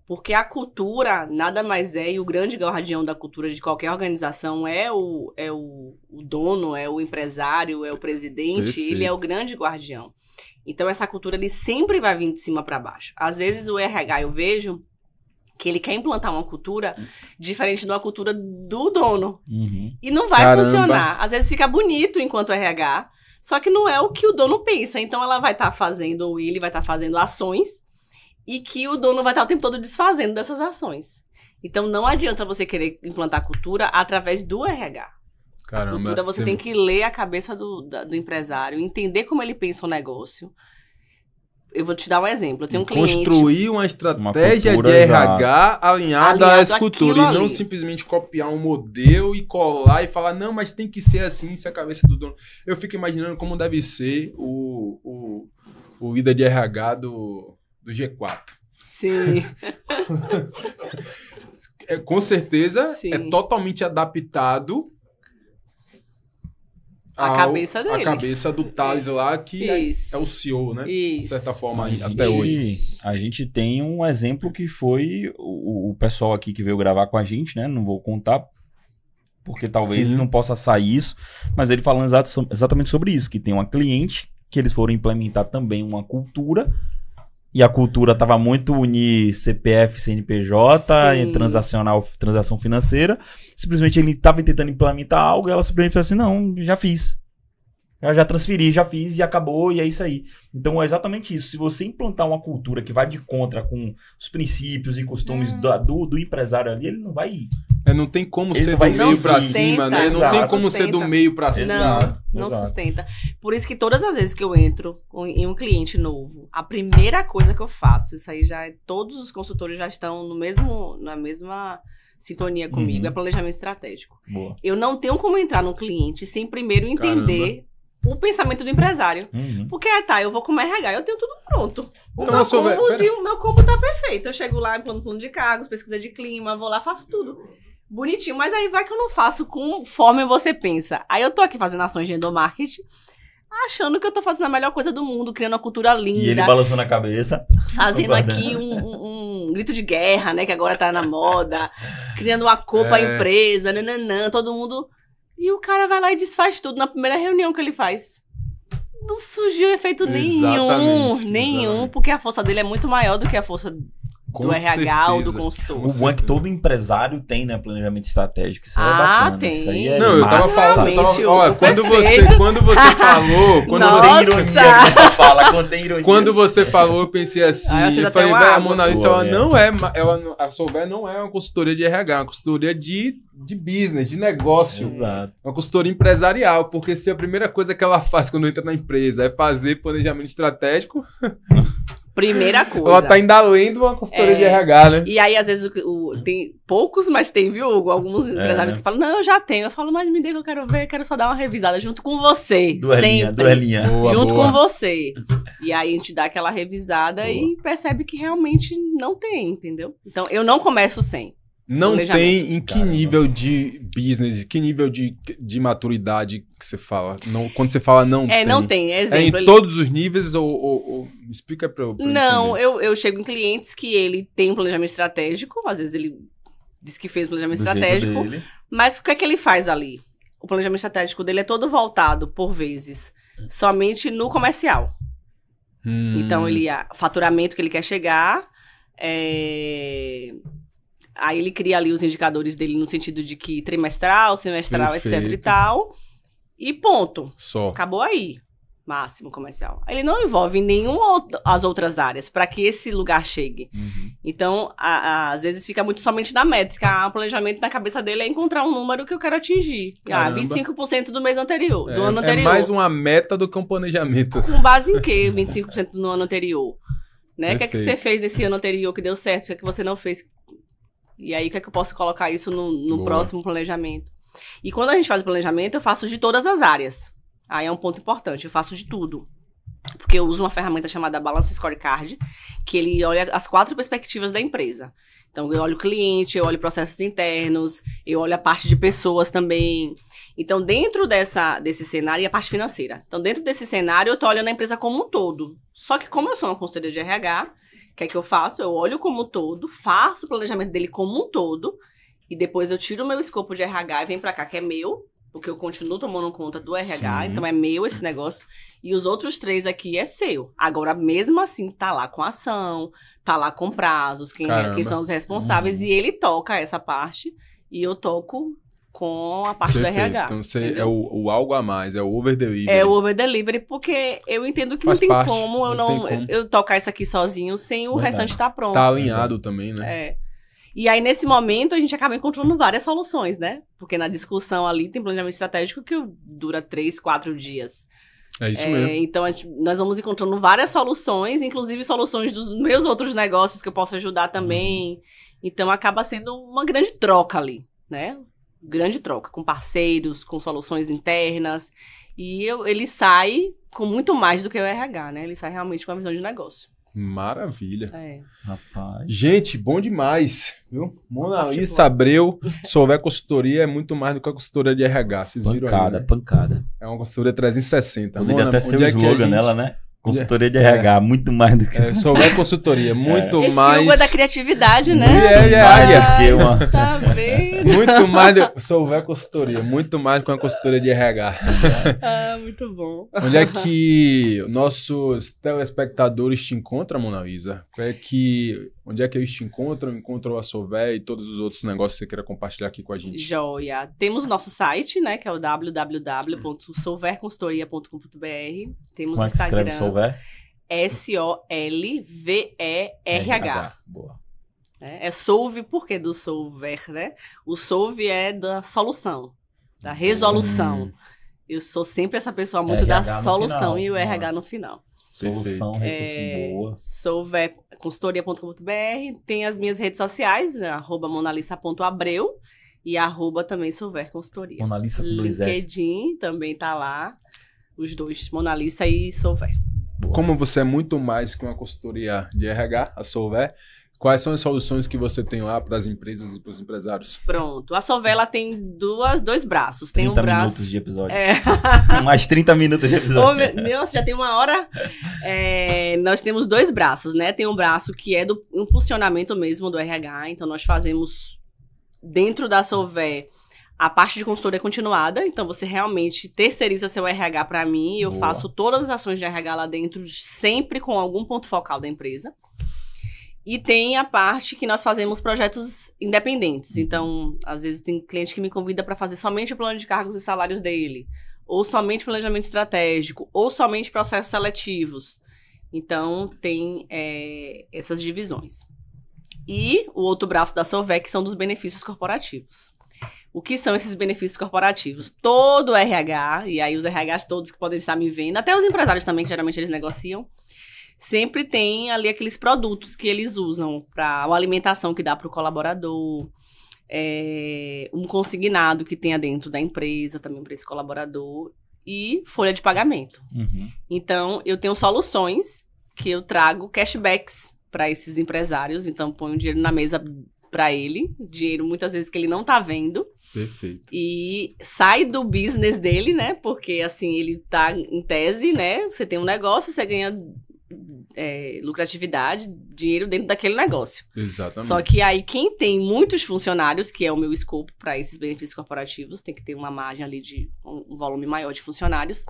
Porque a cultura nada mais é, e o grande guardião da cultura de qualquer organização é o dono, é o empresário, é o presidente, Perfeito. Ele é o grande guardião. Então essa cultura ele sempre vai vir de cima para baixo. Às vezes o RH eu vejo que ele quer implantar uma cultura diferente de uma cultura do dono. Uhum. E não vai funcionar. Às vezes fica bonito enquanto RH, só que não é o que o dono pensa. Então ela vai estar fazendo, ou ele vai estar fazendo ações e que o dono vai estar o tempo todo desfazendo dessas ações. Então não adianta você querer implantar cultura através do RH. Caramba, a cultura você tem que ler a cabeça do empresário, entender como ele pensa o negócio. Eu vou te dar um exemplo. Eu tenho um cliente... Construir uma estratégia de RH alinhada à escultura. E não simplesmente copiar um modelo e colar e falar, não, mas tem que ser assim, se a cabeça do dono... Eu fico imaginando como deve ser o líder de RH do G4. Sim. Com certeza, Sim. é totalmente adaptado a cabeça dele. A cabeça do Thales lá, que é o CEO, né? Isso. De certa forma, até hoje. A gente tem um exemplo que foi o pessoal aqui que veio gravar com a gente, né? Não vou contar, porque talvez não possa sair isso, mas ele falando exatamente sobre isso, que tem uma cliente que eles foram implementar também uma cultura, e a cultura estava muito unir CPF, CNPJ, e transação financeira. Simplesmente ele estava tentando implementar algo e ela simplesmente falou assim, não, já fiz. Já transferi, já fiz e acabou, e é isso aí. Então é exatamente isso. Se você implantar uma cultura que vai de contra com os princípios e costumes do empresário ali, ele não vai ir. Não tem como ser do meio pra cima, né? Não tem como ser do meio pra cima. Não sustenta. Por isso que todas as vezes que eu entro em um cliente novo, a primeira coisa que eu faço, isso aí já todos os consultores já estão na mesma sintonia comigo, é planejamento estratégico. Boa. Eu não tenho como entrar no cliente sem primeiro entender o pensamento do empresário. Porque, eu vou com o RH, eu tenho tudo pronto. O meu combo tá perfeito. Eu chego lá, implanto plano de cargos, pesquisa de clima, vou lá, faço tudo. Bonitinho, mas aí vai que eu não faço conforme você pensa. Aí eu tô aqui fazendo ações de endomarketing, achando que eu tô fazendo a melhor coisa do mundo, criando uma cultura linda. E ele balançando a cabeça. Fazendo aqui um grito de guerra, né, que agora tá na moda. Criando uma cor pra empresa, todo mundo... E o cara vai lá e desfaz tudo na primeira reunião que ele faz. Não surgiu efeito nenhum, porque a força dele é muito maior do que a força do RH ou do consultor. O bom é que todo empresário tem, né, planejamento estratégico. Isso é bacana. Tem. Isso aí é não, eu tava falando. Quando você falou. Quando você falou, eu pensei assim. Eu falei, a Mona Lisa, a Solver não é uma consultoria de RH, é uma consultoria de business, de negócio. Exato. Uma consultoria empresarial, porque se a primeira coisa que ela faz quando entra na empresa é fazer planejamento estratégico. Primeira coisa. Ela tá indo além de uma consultoria de RH, né? E aí, às vezes, tem poucos, mas tem, viu, Hugo? Alguns empresários que falam, não, eu já tenho. Eu falo, mas me dê que eu quero ver, quero só dar uma revisada junto com você. Duelinha. Junto com você. E aí a gente dá aquela revisada e percebe que realmente não tem, entendeu? Então, eu não começo sem. Não tem em que nível de business, que nível de maturidade que você fala? Não, quando você fala não tem. Não tem, exemplo. Em todos os níveis ou explica pra eu Não, entender. eu chego em clientes que ele tem um planejamento estratégico, às vezes ele diz que fez um planejamento estratégico, mas o que é que ele faz ali? O planejamento estratégico dele é todo voltado, por vezes, somente no comercial. Então, o faturamento que ele quer chegar, aí ele cria ali os indicadores dele no sentido de que trimestral, semestral, etc e tal. E ponto. Só. Acabou aí. Máximo comercial. Ele não envolve nenhuma as outras áreas para que esse lugar chegue. Então, às vezes fica muito somente na métrica. O planejamento na cabeça dele é encontrar um número que eu quero atingir. 25% do mês anterior, do ano anterior. É mais uma meta do que um planejamento. Com base em quê? 25% no ano anterior. Né? O que é que você fez nesse ano anterior que deu certo? O que é que você não fez? E aí, o que é que eu posso colocar isso no próximo planejamento? E quando a gente faz o planejamento, eu faço de todas as áreas. Aí é um ponto importante, eu faço de tudo. Porque eu uso uma ferramenta chamada Balance Scorecard, que ele olha as 4 perspectivas da empresa. Então, eu olho o cliente, eu olho processos internos, eu olho a parte de pessoas também. Então, dentro desse cenário, e a parte financeira. Então, dentro desse cenário, eu tô olhando a empresa como um todo. Só que como eu sou uma consultoria de RH, o que é que eu faço? Eu olho como um todo, faço o planejamento dele como um todo, e depois eu tiro o meu escopo de RH e venho pra cá, que é meu, porque eu continuo tomando conta do RH, então é meu esse negócio. E os outros 3 aqui é seu. Agora, mesmo assim, tá lá com ação, tá lá com prazos, quem são os responsáveis, e ele toca essa parte, e eu toco com a parte do RH. Então você é o algo a mais, é o over delivery. É o over delivery, porque eu entendo que Faz não tem parte, como eu tocar isso aqui sozinho sem o restante estar pronto. Tá alinhado também, né? E aí, nesse momento, a gente acaba encontrando várias soluções, né? Porque na discussão ali tem planejamento estratégico que dura 3, 4 dias. É isso mesmo. Então, nós vamos encontrando várias soluções, inclusive soluções dos meus outros negócios que eu posso ajudar também. Então, acaba sendo uma grande troca ali, né? Grande troca, com parceiros, com soluções internas. E ele sai com muito mais do que o RH, né? Ele sai realmente com a visão de negócio. Maravilha. Rapaz. Gente, bom demais, viu? Monalisa Abreu, Solver Consultoria é muito mais do que a consultoria de RH, vocês viram aí, né? Pancada. É uma consultoria 360. Poderia até ser o slogan dela, né? Consultoria de RH, muito mais do que... Solver Consultoria, muito mais... Esse Hugo é da criatividade, né? Tá vendo? Muito mais do Solver Consultoria, muito mais do que uma consultoria de RH. Muito bom. Onde é que nossos telespectadores te encontram, Monalisa? Onde é que eles te encontram a Solver e todos os outros negócios que você queira compartilhar aqui com a gente? Joia. Temos o nosso site, né, que é o www.solverconsultoria.com.br. Temos o Instagram. Solver? SOLVERH. Boa. É Solve, por que do Solver, né? O Solve é da solução, da resolução. Sim. Eu sou sempre essa pessoa muito da solução final. E o RH no final. Solução, recurso boa. Solver.consultoria.com.br. Tem as minhas redes sociais, @monalisa.abreu e também Solver Consultoria. Monalisa com 2 S. LinkedIn também tá lá. Os dois, Monalisa e Solver. Boa. Como você é muito mais que uma consultoria de RH, a Solver, quais são as soluções que você tem lá para as empresas e para os empresários? Pronto. A Solver, ela tem 2 braços. Tem 30 um braço... minutos de episódio. Mais 30 minutos de episódio. Nossa, já tem 1 hora. Nós temos 2 braços, né? Tem um braço que é do impulsionamento mesmo do RH. Então, nós fazemos, dentro da Solver, a parte de consultoria continuada. Então, você realmente terceiriza seu RH para mim. Eu faço todas as ações de RH lá dentro, sempre com algum ponto focal da empresa. E tem a parte que nós fazemos projetos independentes. Então, às vezes tem cliente que me convida para fazer somente o plano de cargos e salários dele, ou somente planejamento estratégico, ou somente processos seletivos. Então, tem essas divisões. E o outro braço da Solver, que são dos benefícios corporativos. O que são esses benefícios corporativos? Todo RH, e aí os RHs todos que podem estar me vendo, até os empresários também, que geralmente eles negociam, sempre tem ali aqueles produtos que eles usam para a alimentação que dá para o colaborador, um consignado que tenha dentro da empresa também para esse colaborador e folha de pagamento. Então, eu tenho soluções que eu trago cashbacks para esses empresários, então ponho dinheiro na mesa para ele, dinheiro muitas vezes que ele não tá vendo. Perfeito. E sai do business dele, né? Porque assim, ele tá em tese, né? Você tem um negócio, você ganha lucratividade, dinheiro dentro daquele negócio. Exatamente. Só que aí quem tem muitos funcionários, que é o meu escopo para esses benefícios corporativos, tem que ter uma margem ali de um volume maior de funcionários,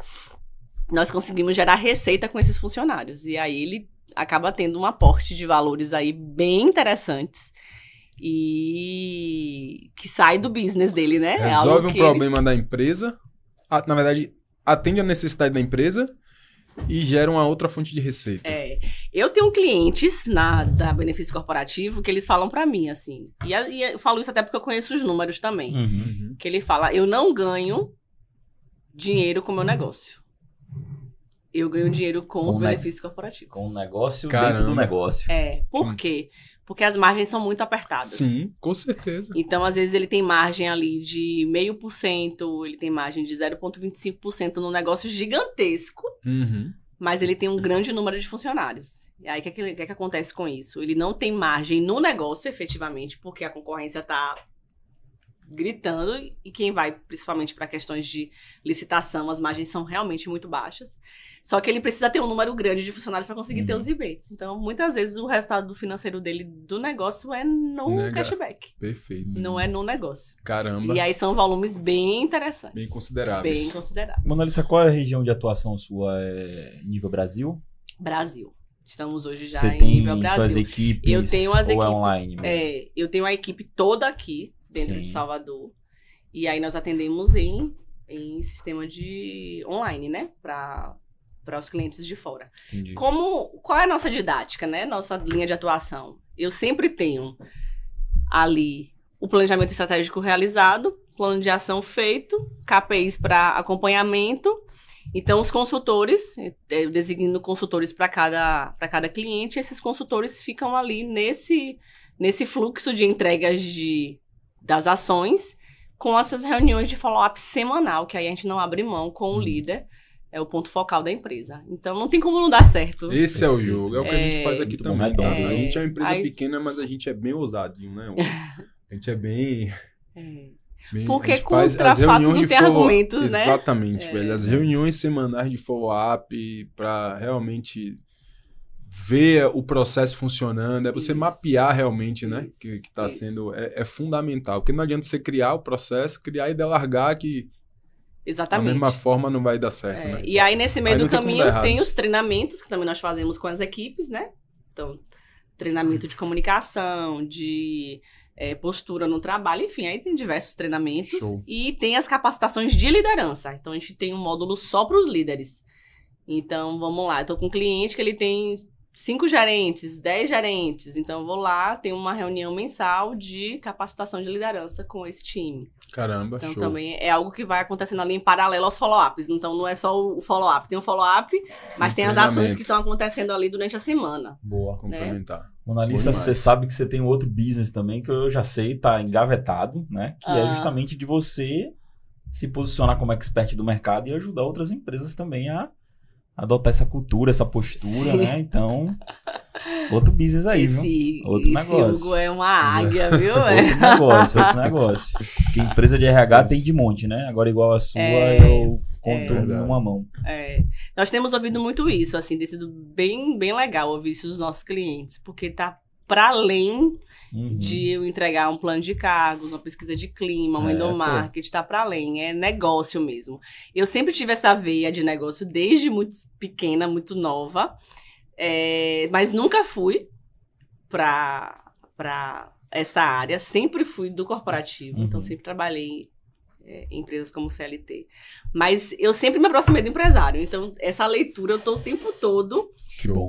nós conseguimos gerar receita com esses funcionários. E aí ele acaba tendo um aporte de valores aí bem interessantes. E que sai do business dele, né? Resolve um problema da empresa, na verdade, atende a necessidade da empresa e gera uma outra fonte de receita. Eu tenho clientes da Benefício Corporativo que eles falam pra mim, assim, e eu falo isso até porque eu conheço os números também, que ele fala, eu não ganho dinheiro com o meu negócio. Eu ganho dinheiro com os benefícios corporativos. Com o negócio dentro do negócio. Por quê? Porque as margens são muito apertadas. Sim, com certeza. Então, às vezes, ele tem margem ali de 0,5%, ele tem margem de 0,25% num negócio gigantesco, mas ele tem um grande número de funcionários. E aí, o que acontece com isso? Ele não tem margem no negócio, efetivamente, porque a concorrência está gritando, e quem vai, principalmente para questões de licitação, as margens são realmente muito baixas. Só que ele precisa ter um número grande de funcionários para conseguir ter os rebates. Então, muitas vezes, o resultado financeiro dele do negócio é no cashback. Perfeito. Não é no negócio. Caramba. E aí são volumes bem interessantes. Bem consideráveis. Bem consideráveis. Mona Lisa, qual é a região de atuação sua? Nível Brasil? Brasil. Estamos hoje já Você em tem nível Brasil. suas equipes? Eu tenho as equipes. Ou é online mesmo? Eu tenho a equipe toda aqui, dentro de Salvador. E aí nós atendemos em sistema de online, né? Para os clientes de fora. Entendi. Qual é a nossa didática, né? Nossa linha de atuação? Eu sempre tenho ali o planejamento estratégico realizado, plano de ação feito, KPIs para acompanhamento. Então, os consultores, eu designo consultores para cada cliente, esses consultores ficam ali nesse fluxo de entregas das ações, com essas reuniões de follow-up semanal, que aí a gente não abre mão com o líder, é o ponto focal da empresa. Então, não tem como não dar certo. Esse é o jogo, é o que a gente faz aqui também. Tá? A gente é uma empresa pequena, mas a gente é bem ousadinho, né? A gente é bem... Porque contra fatos não tem argumentos, né? Exatamente, velho. As reuniões semanais de follow-up para realmente ver o processo funcionando, você mapear realmente, né? Que está sendo... É fundamental. Porque não adianta você criar o processo, criar e delargar que Exatamente. da mesma forma não vai dar certo, né? E aí, nesse meio do caminho, tem os treinamentos que também nós fazemos com as equipes, né? Então, treinamento de comunicação, de postura no trabalho, enfim, aí tem diversos treinamentos. Show. E tem as capacitações de liderança. Então, a gente tem um módulo só para os líderes. Então, vamos lá, eu tô com um cliente que ele tem 5 gerentes, 10 gerentes. Então, eu vou lá, tem uma reunião mensal de capacitação de liderança com esse time. Caramba, então, show. também é algo que vai acontecendo ali em paralelo aos follow-ups. Então, não é só o follow-up. Tem o follow-up, mas tem as ações que estão acontecendo ali durante a semana. Boa. Complementar. Mona Lisa, você sabe que você tem um outro business também, que eu já sei, tá engavetado, né? Que é justamente de você se posicionar como expert do mercado e ajudar outras empresas também a adotar essa cultura, essa postura, né? Então, outro business aí, viu? Outro negócio. Esse Hugo é uma águia, viu? Outro negócio. Porque empresa de RH tem de monte, né? Agora, igual a sua, eu conto numa mão. Nós temos ouvido muito isso, assim, tem sido bem, bem legal ouvir isso dos nossos clientes, porque tá para além de eu entregar um plano de cargos, uma pesquisa de clima, um endomarketing, tá para além, é negócio mesmo. Eu sempre tive essa veia de negócio desde muito pequena, muito nova, mas nunca fui para essa área, sempre fui do corporativo, então sempre trabalhei empresas como CLT. Mas eu sempre me aproximei do empresário. Então, essa leitura eu tô o tempo todo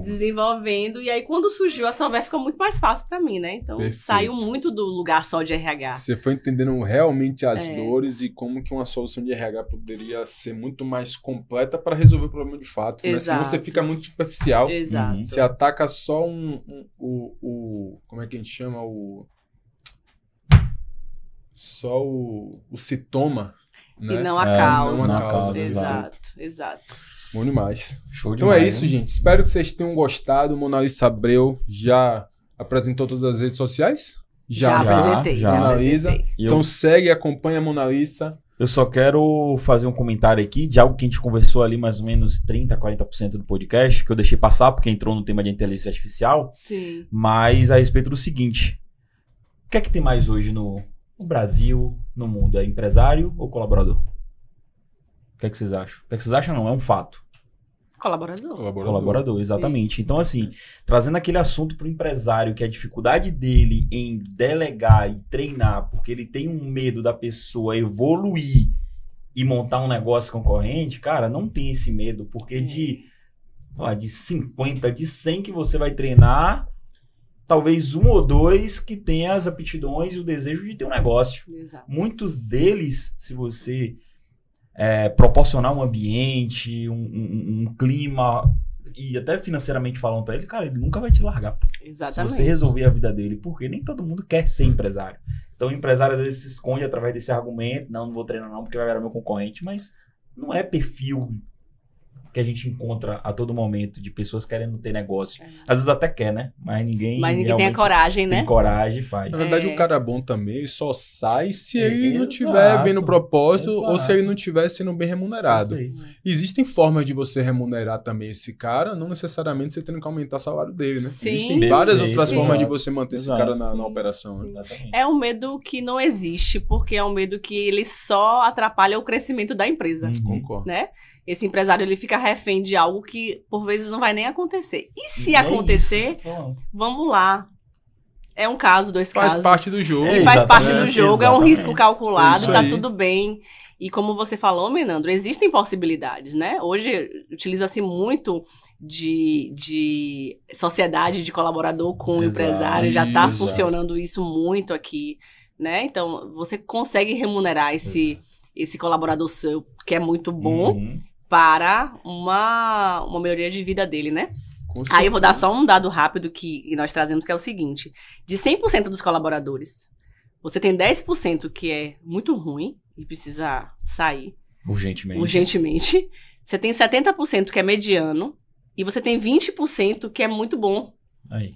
desenvolvendo. E aí, quando surgiu a Solver, ficou muito mais fácil para mim, né? Então, saiu muito do lugar só de RH. Você foi entendendo realmente as dores e como que uma solução de RH poderia ser muito mais completa para resolver o problema de fato. Né? Senão você fica muito superficial. Exato. Você ataca só como é que a gente chama? Só o sintoma, né? E não a causa. Não a causa. Exato. Bom demais. Show Então demais, é isso, gente. Espero que vocês tenham gostado. Mona Lisa Abreu já apresentou todas as redes sociais? Já apresentei. Mona Lisa. Então segue e acompanha a Mona Lisa. Eu só quero fazer um comentário aqui de algo que a gente conversou ali mais ou menos 30%, 40% do podcast, que eu deixei passar porque entrou no tema de inteligência artificial. Sim. Mas a respeito do seguinte: o que é que tem mais hoje no Brasil, no mundo? É empresário ou colaborador? O que é que vocês acham? O que é que vocês acham? Não, é um fato. Colaborador, exatamente. Isso. Então, assim, trazendo aquele assunto para o empresário, que a dificuldade dele em delegar e treinar, porque ele tem um medo da pessoa evoluir e montar um negócio concorrente, cara, não tem esse medo, porque de 50, de 100 que você vai treinar, talvez 1 ou 2 que tenha as aptidões e o desejo de ter um negócio. Exato. Muitos deles, se você proporcionar um ambiente, um clima e até financeiramente falando para ele, cara, ele nunca vai te largar. Exatamente. Se você resolver a vida dele, porque nem todo mundo quer ser empresário. Então o empresário às vezes se esconde através desse argumento, não vou treinar não porque vai virar meu concorrente, mas não é perfil que a gente encontra a todo momento de pessoas querendo ter negócio. Às vezes até quer, né? Mas ninguém tem a coragem, né? Tem coragem e faz. Na verdade, o cara bom também só sai se ele não tiver vendo o propósito ou se ele não tiver sendo bem remunerado. Existem formas de você remunerar também esse cara, não necessariamente você tendo que aumentar o salário dele, né? Sim. Existem várias outras formas de você manter esse cara na operação. Sim. Né? É um medo que não existe, porque é um medo que ele só atrapalha o crescimento da empresa. Concordo. Né? Esse empresário, ele fica refém de algo que, por vezes, não vai nem acontecer. E se acontecer, vamos lá. É um caso, 2 casos. Faz parte do jogo. E faz parte do jogo, é um risco calculado, Isso tá aí. tudo bem. E como você falou, Menandro, existem possibilidades, né? Hoje, utiliza-se muito de sociedade de colaborador com o empresário, já tá funcionando isso muito aqui, né? Então, você consegue remunerar esse colaborador seu, que é muito bom, para uma melhoria de vida dele, né? Aí eu vou dar só um dado rápido que nós trazemos, que é o seguinte: de 100% dos colaboradores, você tem 10% que é muito ruim e precisa sair urgentemente. Você tem 70% que é mediano e você tem 20% que é muito bom. Aí.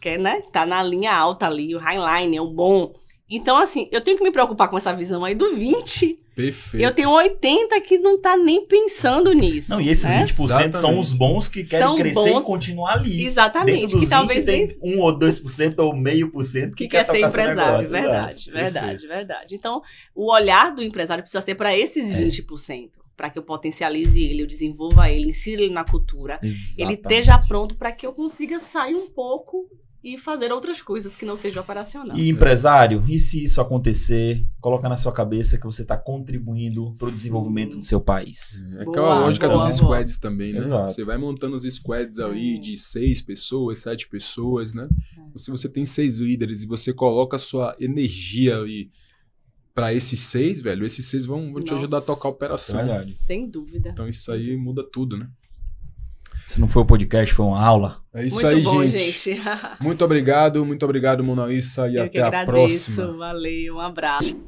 Que é, né? Tá na linha alta ali, o highline, é o bom. Então, assim, eu tenho que me preocupar com essa visão aí do 20. Perfeito. Eu tenho 80 que não tá nem pensando nisso. Não, e esses 20% Exatamente. são os bons que querem crescer e continuar ali. Exatamente. Dentro dos que talvez tem 1 ou 2% ou 0,5% que quer ser empresário. Negócio. Verdade. Então, o olhar do empresário precisa ser para esses 20%. Para que eu potencialize ele, eu desenvolva ele, insira ele na cultura. Exatamente. Ele esteja pronto para que eu consiga sair um pouco e fazer outras coisas que não sejam operacional. E empresário, e se isso acontecer, coloca na sua cabeça que você está contribuindo para o desenvolvimento do seu país. É aquela lógica dos squads também, né? Exato. Você vai montando os squads aí de 6 pessoas, 7 pessoas, né? Se você tem 6 líderes e você coloca a sua energia aí para esses 6, velho, esses 6 vão te ajudar a tocar a operação. Verdade. Sem dúvida. Então isso aí muda tudo, né? Se não foi o podcast, foi uma aula. É isso muito aí, bom, gente. Muito obrigado, Mona Lisa, e Eu até que a agradeço, próxima. Valeu, um abraço.